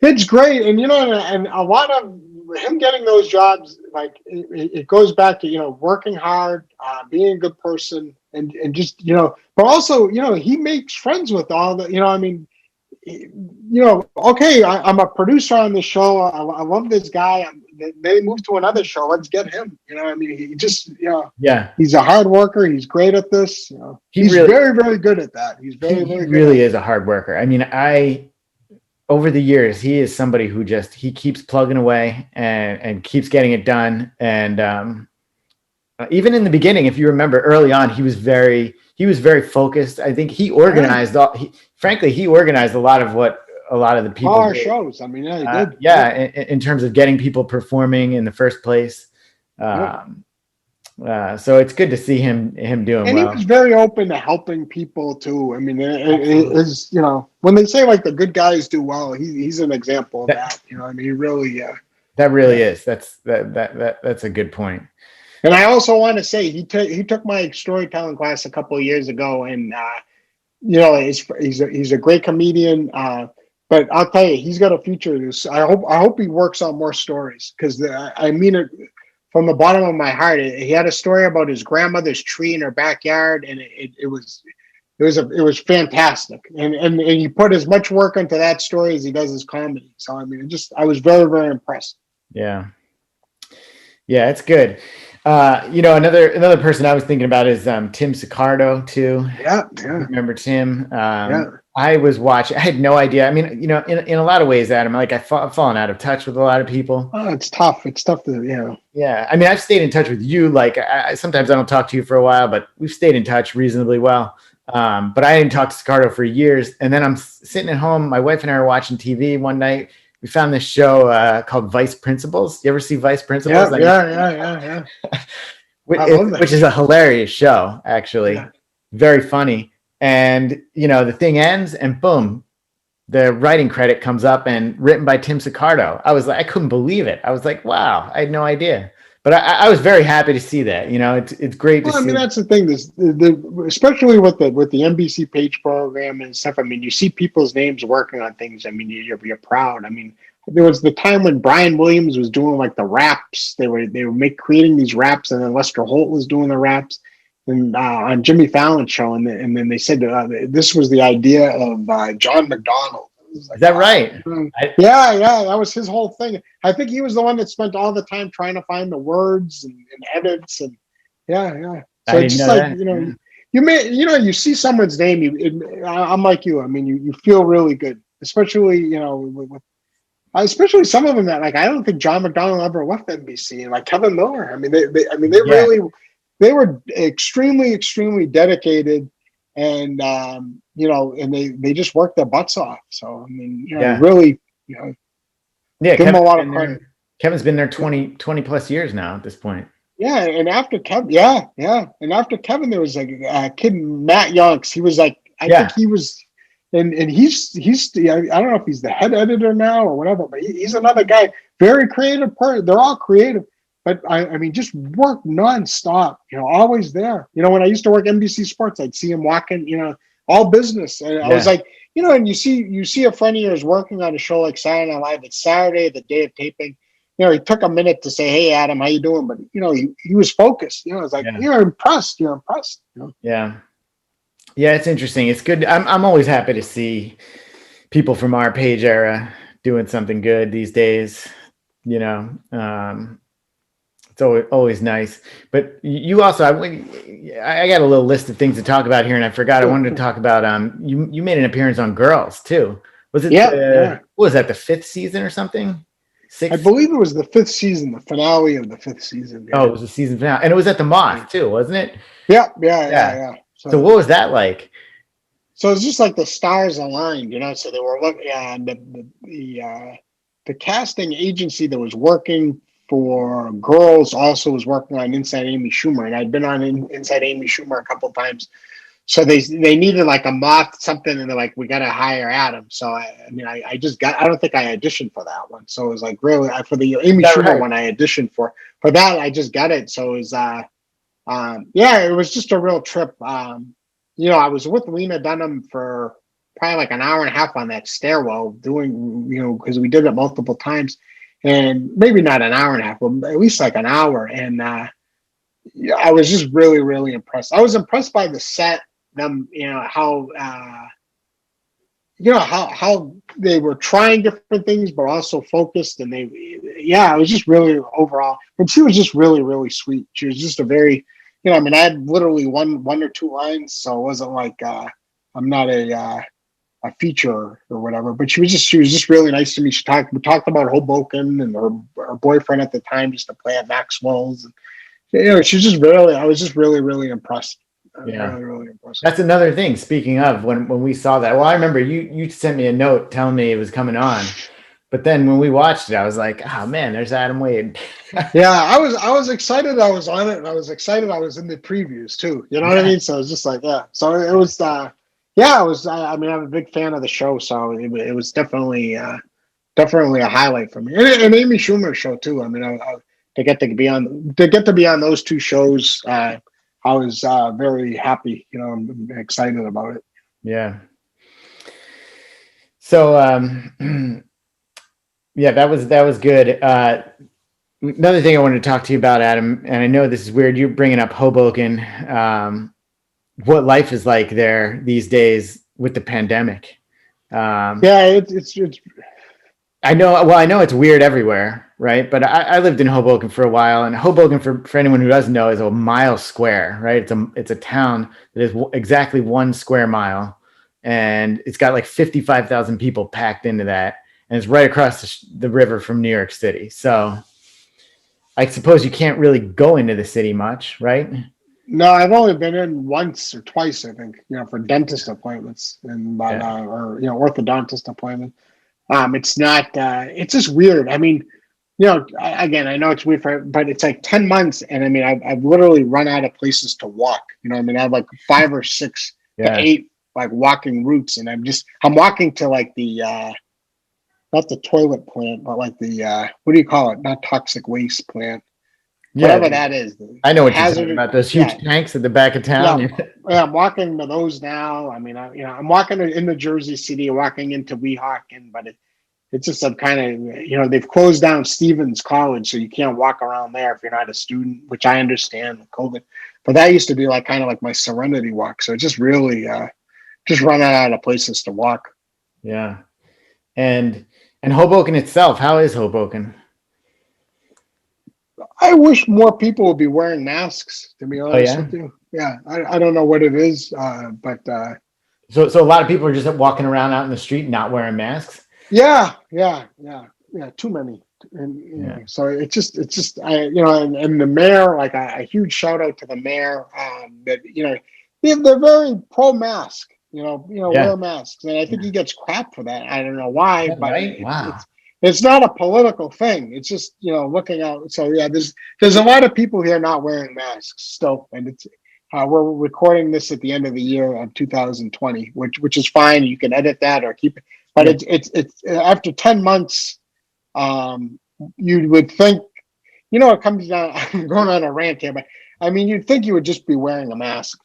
It's great, and and a lot of him getting those jobs, like it goes back to working hard, being a good person, and just but also he makes friends with all the I mean, okay, I'm a producer on the show. I love this guy. They move to another show. Let's get him. I mean, he just Yeah, he's a hard worker. He's great at this. He's really, very, very good at that. He's very, very good. Really is a hard worker. I mean, over the years, he is somebody who he keeps plugging away and keeps getting it done. And even in the beginning, if you remember early on, he was very focused. I think he organized he organized a lot of the people. All our shows. I mean, yeah, he did. Yeah, in terms of getting people performing in the first place. So it's good to see him doing and well. He was very open to helping people too. I mean, it's when they say like the good guys do well, he's an example of that. I mean, he really. That really is. That's a good point. And I also want to say he took my storytelling class a couple of years ago, and he's a great comedian. But I'll tell you, he's got a future. I hope he works on more stories, because I mean it from the bottom of my heart. He had a story about his grandmother's tree in her backyard, and it was fantastic. And he put as much work into that story as he does his comedy. So I mean, I was very, very impressed. Yeah, it's good. Another person I was thinking about is Tim Sicardo too. Yeah. Remember Tim? I was watching. I had no idea. I mean, in a lot of ways, Adam, like I've fallen out of touch with a lot of people. Oh, it's tough. It's tough to. Yeah, I mean, I've stayed in touch with you. Like, sometimes I don't talk to you for a while, but we've stayed in touch reasonably well. But I didn't talk to Sicardo for years, and then I'm sitting at home. My wife and I were watching TV one night. We found this show called Vice Principals. You ever see Vice Principals? Yeah. Which is a hilarious show, actually. Yeah. Very funny. And, the thing ends and boom, the writing credit comes up and written by Tim Sicardo. I was like, I couldn't believe it. I was like, wow, I had no idea. But I was very happy to see that. It's great to see. I mean, that's the thing. Especially with the NBC Page program and stuff. I mean, you see people's names working on things. I mean, you're proud. I mean, there was the time when Brian Williams was doing like the raps. They were creating these raps, and then Lester Holt was doing the raps, and on Jimmy Fallon's show, and then they said this was the idea of John McDonald. Like, is that right? Yeah, that was his whole thing. I think he was the one that spent all the time trying to find the words and edits, and yeah. So it's just like you see someone's name. I'm like you. I mean, you feel really good, especially especially some of them that like I don't think John McDonald ever left NBC, and like Kevin Miller. I mean, they really were extremely, extremely dedicated. And and they just worked their butts off. So I mean, really, give them a lot of credit. Kevin's been there 20 plus years now at this point. Yeah, and after Kevin, and after Kevin, there was like a kid, Matt Yonks. He was like, I think he was, and he's I don't know if he's the head editor now or whatever, but he's another guy, very creative person. They're all creative. But I mean, just work nonstop, always there. When I used to work NBC Sports, I'd see him walking, all business. And I was like, and you see a friend of yours working on a show like Saturday Night Live. It's Saturday, the day of taping. He took a minute to say, "Hey, Adam, how you doing?" But he was focused. I was like, "You're impressed. You're impressed." Yeah, it's interesting. It's good. I'm always happy to see people from our Page era doing something good these days. It's always nice. But you also, I got a little list of things to talk about here, and I forgot. I wanted to talk about you made an appearance on Girls too. Was it? What was that, the 5th season or something? 6th? I believe it was the 5th season, the finale of the 5th season. Yeah. Oh, it was the season finale, and it was at the Moth too, wasn't it? Yeah. So what was that like? So it's just like the stars aligned, So they were looking, and the casting agency that was working for Girls also was working on Inside Amy Schumer, and I'd been on Inside Amy Schumer a couple of times. so they needed like a Moth something, and they're like, we got to hire Adam. So I just got. I don't think I auditioned for that one. So it was like really for the Amy Schumer right? one I auditioned for. For that I just got it. So it was yeah, it was just a real trip. I was with Lena Dunham for probably like an hour and a half on that stairwell doing, because we did it multiple times, and maybe not an hour and a half, but at least like an hour. And yeah, I was just really, really impressed. I was impressed by the set, them, how they were trying different things, but also focused. And I was just really overall, and she was just really, really sweet. She was just a very, I had literally one or two lines, so it wasn't like I'm not a feature or whatever. But she was just really nice to me. We talked about Hoboken and her boyfriend at the time used to play at Maxwell's. And, she was just really, I was just really, really impressed. Yeah. Really, really impressed. That's another thing. Speaking of when we saw that, well, I remember you sent me a note telling me it was coming on, but then when we watched it, I was like, oh man, there's Adam Wade. Yeah, I was excited I was on it, and I was excited I was in the previews too. You know what I mean? So it was just like, yeah. So it was it was I'm a big fan of the show, so it was definitely a highlight for me. And Amy Schumer's show too. To get to be on those two shows, I was very happy. I'm excited about it. Yeah. So yeah, that was good. Another thing I wanted to talk to you about, Adam, and I know this is weird, you're bringing up Hoboken, what life is like there these days with the pandemic. Yeah, it's I know it's weird everywhere, right? But I lived in Hoboken for a while, and Hoboken, for anyone who doesn't know, is a mile square, right? It's a town that is exactly 1 square mile, and it's got like 55,000 people packed into that, and it's right across the river from New York City. So I suppose you can't really go into the city much, right? No, I've only been in once or twice, I think, for dentist appointments or orthodontist appointments. It's not. It's just weird. Again, I know it's weird, but it's like 10 months, and I've literally run out of places to walk. I have like 5 or 6 to 8 like walking routes, and I'm walking to like the not the toilet plant, but like the what do you call it? Not toxic waste plant. Whatever that is. I know what you're talking about. Those huge tanks at the back of town. Yeah, I'm walking to those now. I'm walking into Jersey City, walking into Weehawken, but it's just some kind of, they've closed down Stevens College, so you can't walk around there if you're not a student, which I understand with COVID. But that used to be like kind of like my serenity walk. So it just really just running out of places to walk. Yeah. And Hoboken itself, how is Hoboken? I wish more people would be wearing masks, to be honest with you. Yeah, I don't know what it is, but so a lot of people are just walking around out in the street not wearing masks. Yeah, too many, and so it's just and the mayor, like a huge shout out to the mayor, that they're very pro mask, wear masks, and I think he gets crap for that. I don't know why, but right? It's not a political thing. It's just, looking out. So yeah, there's a lot of people here not wearing masks still, and it's we're recording this at the end of the year of 2020, which is fine. You can edit that or keep it, but it's after 10 months, you would think, it comes down. I'm going on a rant here, but you'd think you would just be wearing a mask,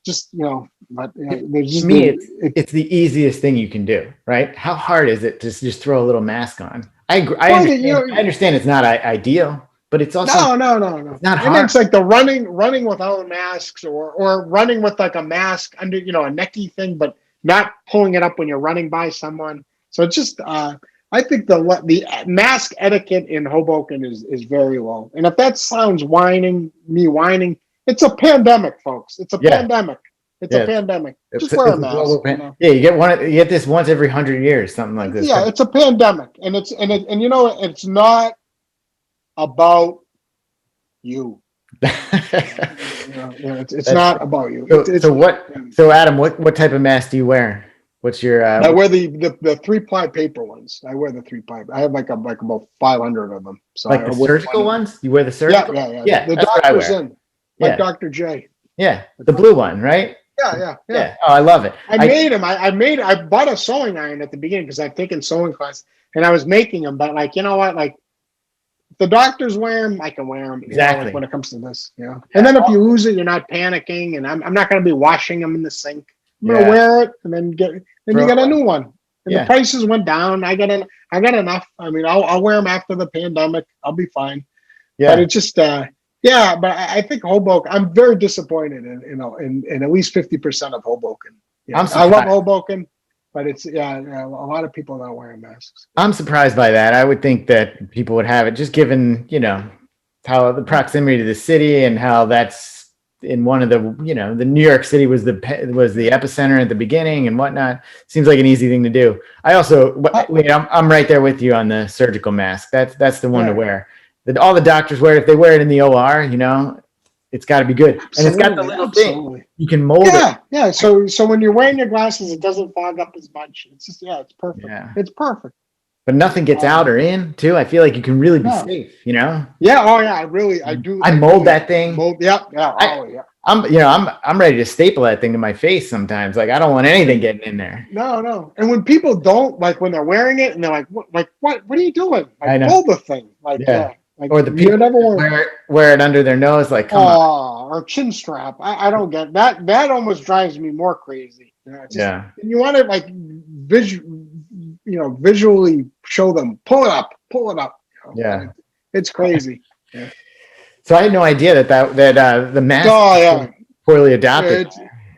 but to me, it's the easiest thing you can do, right? How hard is it to just throw a little mask on? I understand it's not ideal, but it's also no. It's not hard. It's like the running without masks, or running with like a mask under, a necky thing, but not pulling it up when you're running by someone. So it's just, I think the mask etiquette in Hoboken is very low. And if that sounds whining, it's a pandemic, folks. It's a pandemic. It's a pandemic. Just wear a mask. You get this once every 100 years, something like this. Yeah, it's a pandemic, and it's not about you. It's not about you. So Adam, what type of mask do you wear? What's your? I wear the 3-ply paper ones. I wear the 3-ply. I have like about 500 of them. So like the surgical ones? You wear the surgical? Yeah. The doctor's in. Like Dr. J. Yeah, the blue one, right? Yeah. Yeah. Oh, I love it. I made them. I bought a sewing iron at the beginning because I've taken sewing class and I was making them. But like, you know what? Like, if the doctors wear them, I can wear them. You know, Exactly. like when it comes to this, you know. And then if you lose it, you're not panicking. And I'm not going to be washing them in the sink. I'm going to wear it and then you get a new one. And the prices went down. I got enough. I mean, I'll wear them after the pandemic. I'll be fine. Yeah. But it's just, but I think Hoboken. I'm very disappointed in at least 50% of Hoboken. Yeah, I love Hoboken, but it's a lot of people not wearing masks. I'm surprised by that. I would think that people would have it, just given how the proximity to the city and how that's in one of the the New York City was the epicenter at the beginning and whatnot. Seems like an easy thing to do. I also I'm right there with you on the surgical mask. That's the one to wear. All the doctors wear it. If they wear it in the OR, it's got to be good. And it's got the little thing. You can mold it. Yeah. So when you're wearing your glasses, it doesn't fog up as much. It's just, it's perfect. Yeah. It's perfect. But nothing gets out or in, too. I feel like you can really be safe, Yeah. Oh, yeah. I do. I mold that thing. Yeah. I'm ready to staple that thing to my face sometimes. Like, I don't want anything getting in there. No. And when people don't, like when they're wearing it and they're like, what are you doing? Like, I know. mold the thing. Like, like, or the people wear it under their nose, like, come on. Or chin strap. I don't get that. That almost drives me more crazy. And you want to like visually show them, pull it up. Yeah, it's crazy. Yeah. So I had no idea that the mask was poorly adapted.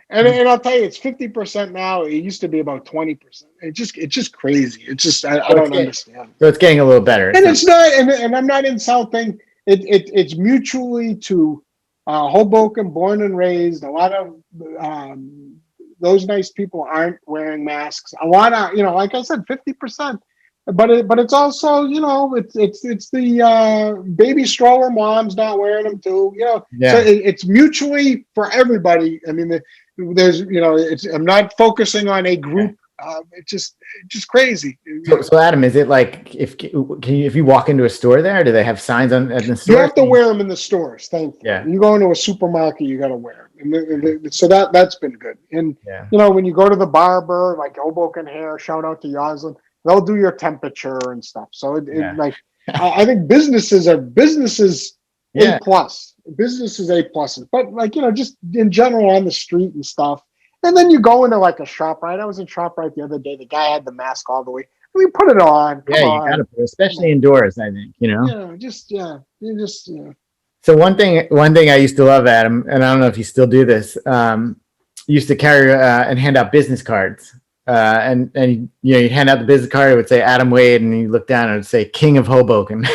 And I'll tell you, it's 50% now. It used to be about 20%. It's just crazy. It's just I don't understand. So it's getting a little better. And it's not. And I'm not insulting. It's mutually to Hoboken, born and raised. A lot of those nice people aren't wearing masks. A lot of like I said, 50%. But it's also it's the baby stroller moms not wearing them too. So it's mutually for everybody. I mean, there's I'm not focusing on a group. It's just crazy. So Adam, is it like if you walk into a store there, do they have signs on at the store? You have to wear them in the stores. Thankfully, you go into a supermarket, you got to wear them. And so that's been good. And when you go to the barber, like Hoboken Hair, shout out to Yoslin. They'll do your temperature and stuff. So I think businesses A+. Businesses A+. But just in general on the street and stuff. And then you go into like a ShopRite. I was in ShopRite the other day. The guy had the mask all the way. We put it on. You got to put it, especially indoors. I think So one thing I used to love, Adam, and I don't know if you still do this. Used to carry and hand out business cards. And you'd hand out the business card, it would say Adam Wade, and you look down and it would say King of Hoboken.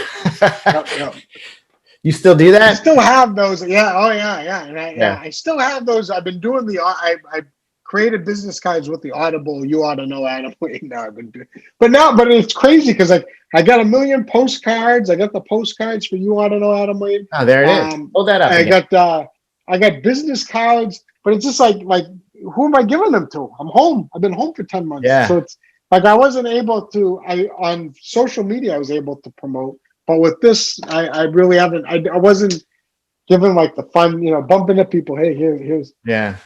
Yep. You still do that? I still have those. Yeah. Oh yeah. And I still have those. I've been doing I created business cards with the Audible. You ought to know Adam Wade. Now I've been doing, but it's crazy because I got a million postcards. I got the postcards for You Ought to Know Adam Wade. Oh, there it is. Hold that up. I got business cards, but it's just like who am I giving them to? I'm home. I've been home for 10 months. Yeah. So it's like I wasn't able to. On social media I was able to promote, but with this I really haven't. I wasn't given like the fun, bumping up people. Hey, here's. Yeah.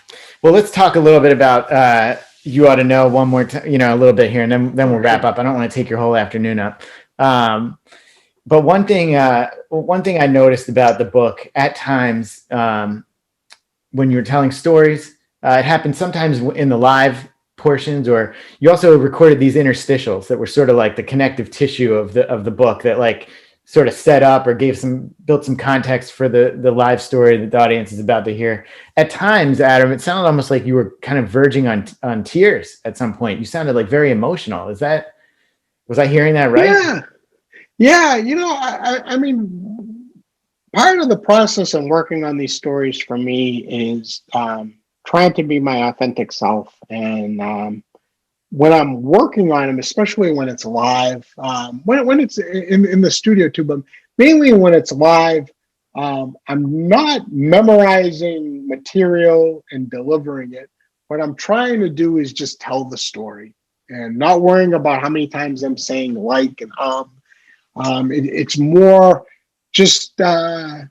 Well, let's talk a little bit about You Ought to Know one more time. A little bit here, and then we'll wrap up. I don't want to take your whole afternoon up. But one thing I noticed about the book at times when you were telling stories. It happened sometimes in the live portions, or you also recorded these interstitials that were sort of like the connective tissue of the book that like sort of set up or built some context for the live story that the audience is about to hear. At times, Adam, it sounded almost like you were kind of verging on tears at some point. You sounded like very emotional. Was I hearing that right? Yeah. I mean, part of the process of working on these stories for me is trying to be my authentic self. And when I'm working on them, especially when it's live, when it's in the studio too, but mainly when it's live, I'm not memorizing material and delivering it. What I'm trying to do is just tell the story and not worrying about how many times I'm saying like and it's more just trying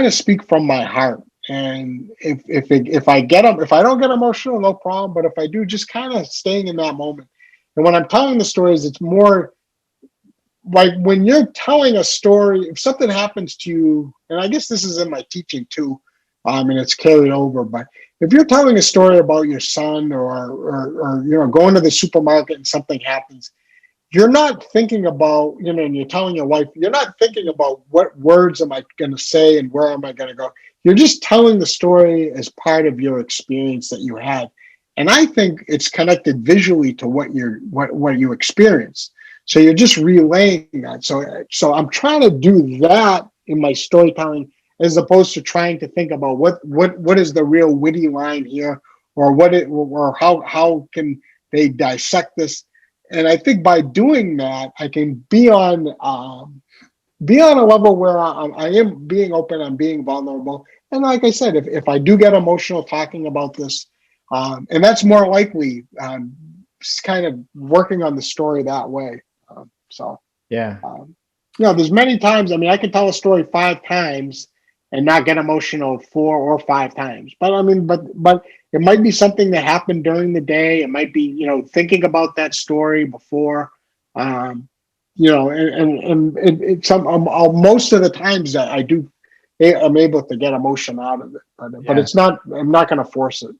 to speak from my heart. And if I get them, if I don't get emotional, no problem. But if I do, just kind of staying in that moment. And when I'm telling the stories, it's more like when you're telling a story, if something happens to you, and I guess this is in my teaching too, and it's carried over, but if you're telling a story about your son or going to the supermarket and something happens, you're not thinking about, and you're telling your wife, you're not thinking about what words am I going to say and where am I going to go. You're just telling the story as part of your experience that you had. And I think it's connected visually to what you experienced. So you're just relaying that. So I'm trying to do that in my storytelling as opposed to trying to think about what is the real witty line here, or how can they dissect this. And I think by doing that, I can be on a level where I am being open, I'm being vulnerable. And like I said, if I do get emotional talking about this, and that's more likely, kind of working on the story that way. Yeah. There's many times, I can tell a story 5 times and not get emotional 4 or 5 times. But it might be something that happened during the day. It might be, thinking about that story before, and most of the times that I'm able to get emotion out of it, but it's not, I'm not going to force it.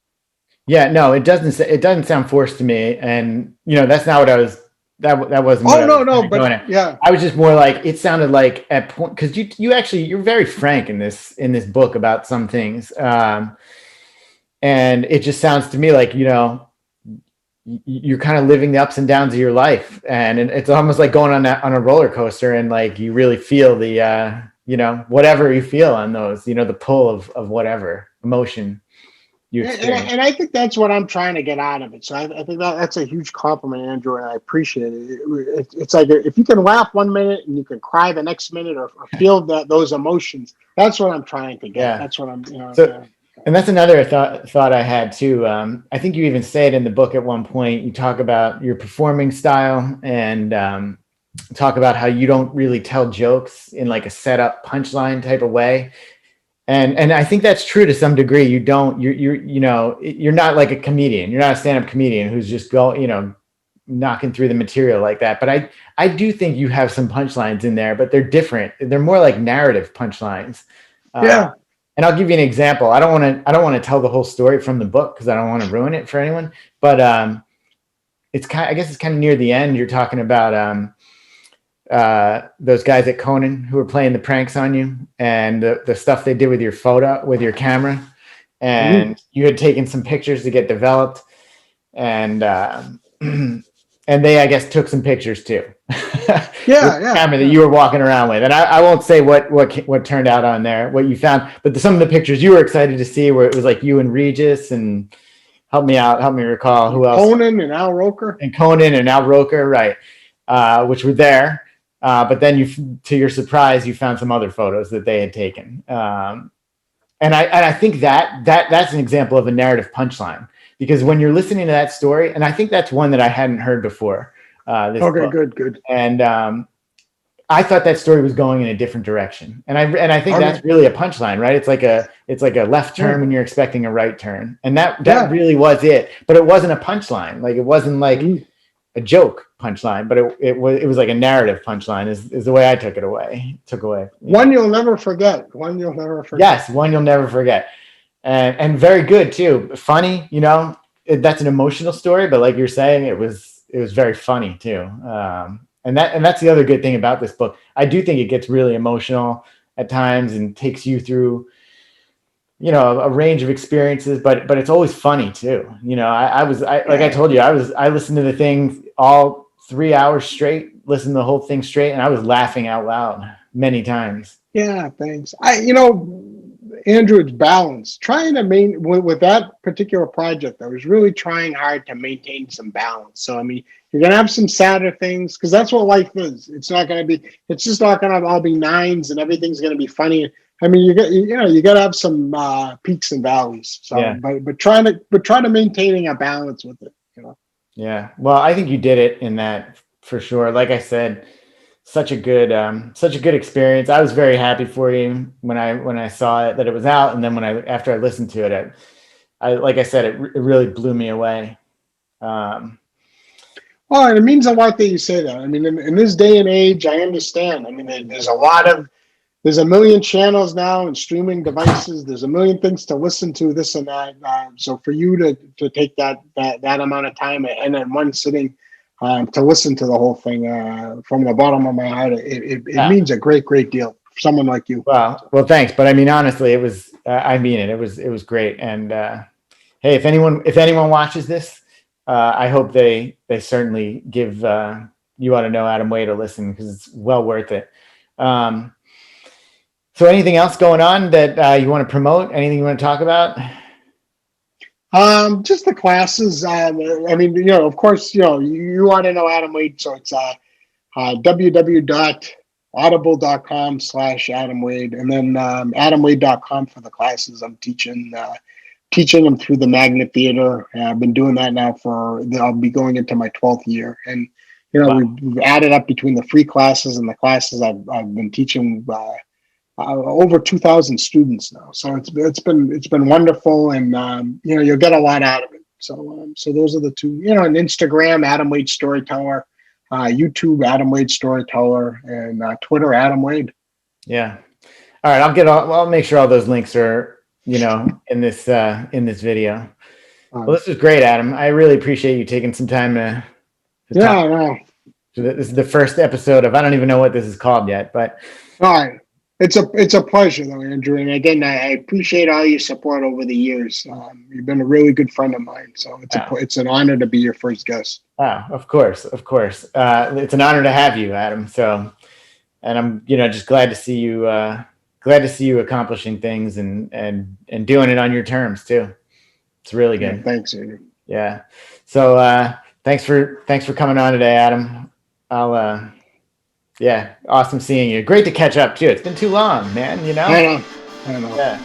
Yeah, no, it doesn't sound forced to me. And, that's not what I was, that wasn't what I was no, going but at. yeah. I was just more like, it sounded like at point, because you're very frank in this book about some things. And it just sounds to me like, you're kind of living the ups and downs of your life. And it's almost like going on a roller coaster, and like, you really feel the, whatever you feel on those, the pull of whatever emotion you experience. And I think that's what I'm trying to get out of it. So I think that's a huge compliment, Andrew, and I appreciate it. It's like, if you can laugh 1 minute and you can cry the next minute, or feel those emotions, that's what I'm trying to get. Yeah. That's what I'm. And that's another thought I had too. I think you even say it in the book at one point. You talk about your performing style, and talk about how you don't really tell jokes in like a setup punchline type of way. And I think that's true to some degree. You're not like a comedian. You're not a stand-up comedian who's just knocking through the material like that. But I do think you have some punchlines in there, but they're different. They're more like narrative punchlines. Yeah. And I'll give you an example. I don't want to tell the whole story from the book because I don't want to ruin it for anyone. But I guess it's kind of near the end. You're talking about those guys at Conan who were playing the pranks on you, and the stuff they did with your camera, and you had taken some pictures to get developed, and they, I guess, took some pictures too. Yeah. Camera that you were walking around with, and I won't say what turned out on there, what you found, but some of the pictures you were excited to see, where it was like you and Regis, and help me recall who else. Conan and Al Roker, right, which were there. But then to your surprise, you found some other photos that they had taken. And I think that's an example of a narrative punchline, because when you're listening to that story, and I think that's one that I hadn't heard before. Okay, book. Good. And I thought that story was going in a different direction. And I think that's really a punchline, right? It's like a left turn when you're expecting a right turn. And that really was it. But it wasn't a punchline. Like, it wasn't like a joke punchline, but it was like a narrative punchline is the way I took away. One you'll never forget. Yes, one you'll never forget. And very good too. Funny, that's an emotional story, but like you're saying, it was very funny too. And that's the other good thing about this book. I do think it gets really emotional at times and takes you through, a range of experiences, but it's always funny too. I told you, I listened to the thing all 3 hours straight, listened to the whole thing straight, and I was laughing out loud many times. Yeah, thanks. Andrew, it's balance. Trying to with that particular project, I was really trying hard to maintain some balance. So, you're going to have some sadder things, because that's what life is. It's just not going to all be nines and everything's going to be funny. You got to have some peaks and valleys. So, yeah. but trying to maintaining a balance with it. Yeah. Well, I think you did it in that for sure. Like I said, such a good experience. I was very happy for you when I saw it that it was out, and then after I listened to it, I like I said, it really blew me away. Well, and it means a lot that you say that. I mean, in this day and age, I understand. I mean, there's a million channels now and streaming devices. There's a million things to listen to, this and that. So for you to take that amount of time and in one sitting to listen to the whole thing from the bottom of my heart, it means a great deal for someone like you. Well, thanks. But I mean, honestly, it was. I mean it. It was great. And hey, if anyone watches this, I hope they certainly give You Ought to Know Adam Wade a listen, because it's well worth it. So anything else going on that you want to promote? Anything you want to talk about? Just the classes. I mean, of course, you ought to know Adam Wade. So it's www.audible.com/Adam Wade, and then adamwade.com for the classes. I'm teaching them through the Magnet Theater. I've been doing that now I'll be going into my 12th year. And, Wow. we've added up between the free classes and the classes I've been teaching over 2,000 students now. So it's been wonderful, and you'll get a lot out of it. So those are the two. And Instagram, Adam Wade Storyteller, YouTube, Adam Wade Storyteller, and Twitter, Adam Wade. Yeah. All right. I'll make sure all those links are in this video. Well, this is great, Adam. I really appreciate you taking some time to talk. No. So this is the first episode of, I don't even know what this is called yet, but. All right. It's a pleasure, though, Andrew. And again, I appreciate all your support over the years. You've been a really good friend of mine, so it's an honor to be your first guest. Of course. It's an honor to have you, Adam. So, and I'm just glad to see you accomplishing things and doing it on your terms too. It's really good. Yeah, thanks, Andrew. Yeah. So thanks for coming on today, Adam. Yeah, awesome seeing you. Great to catch up too. It's been too long, man. I know. Yeah.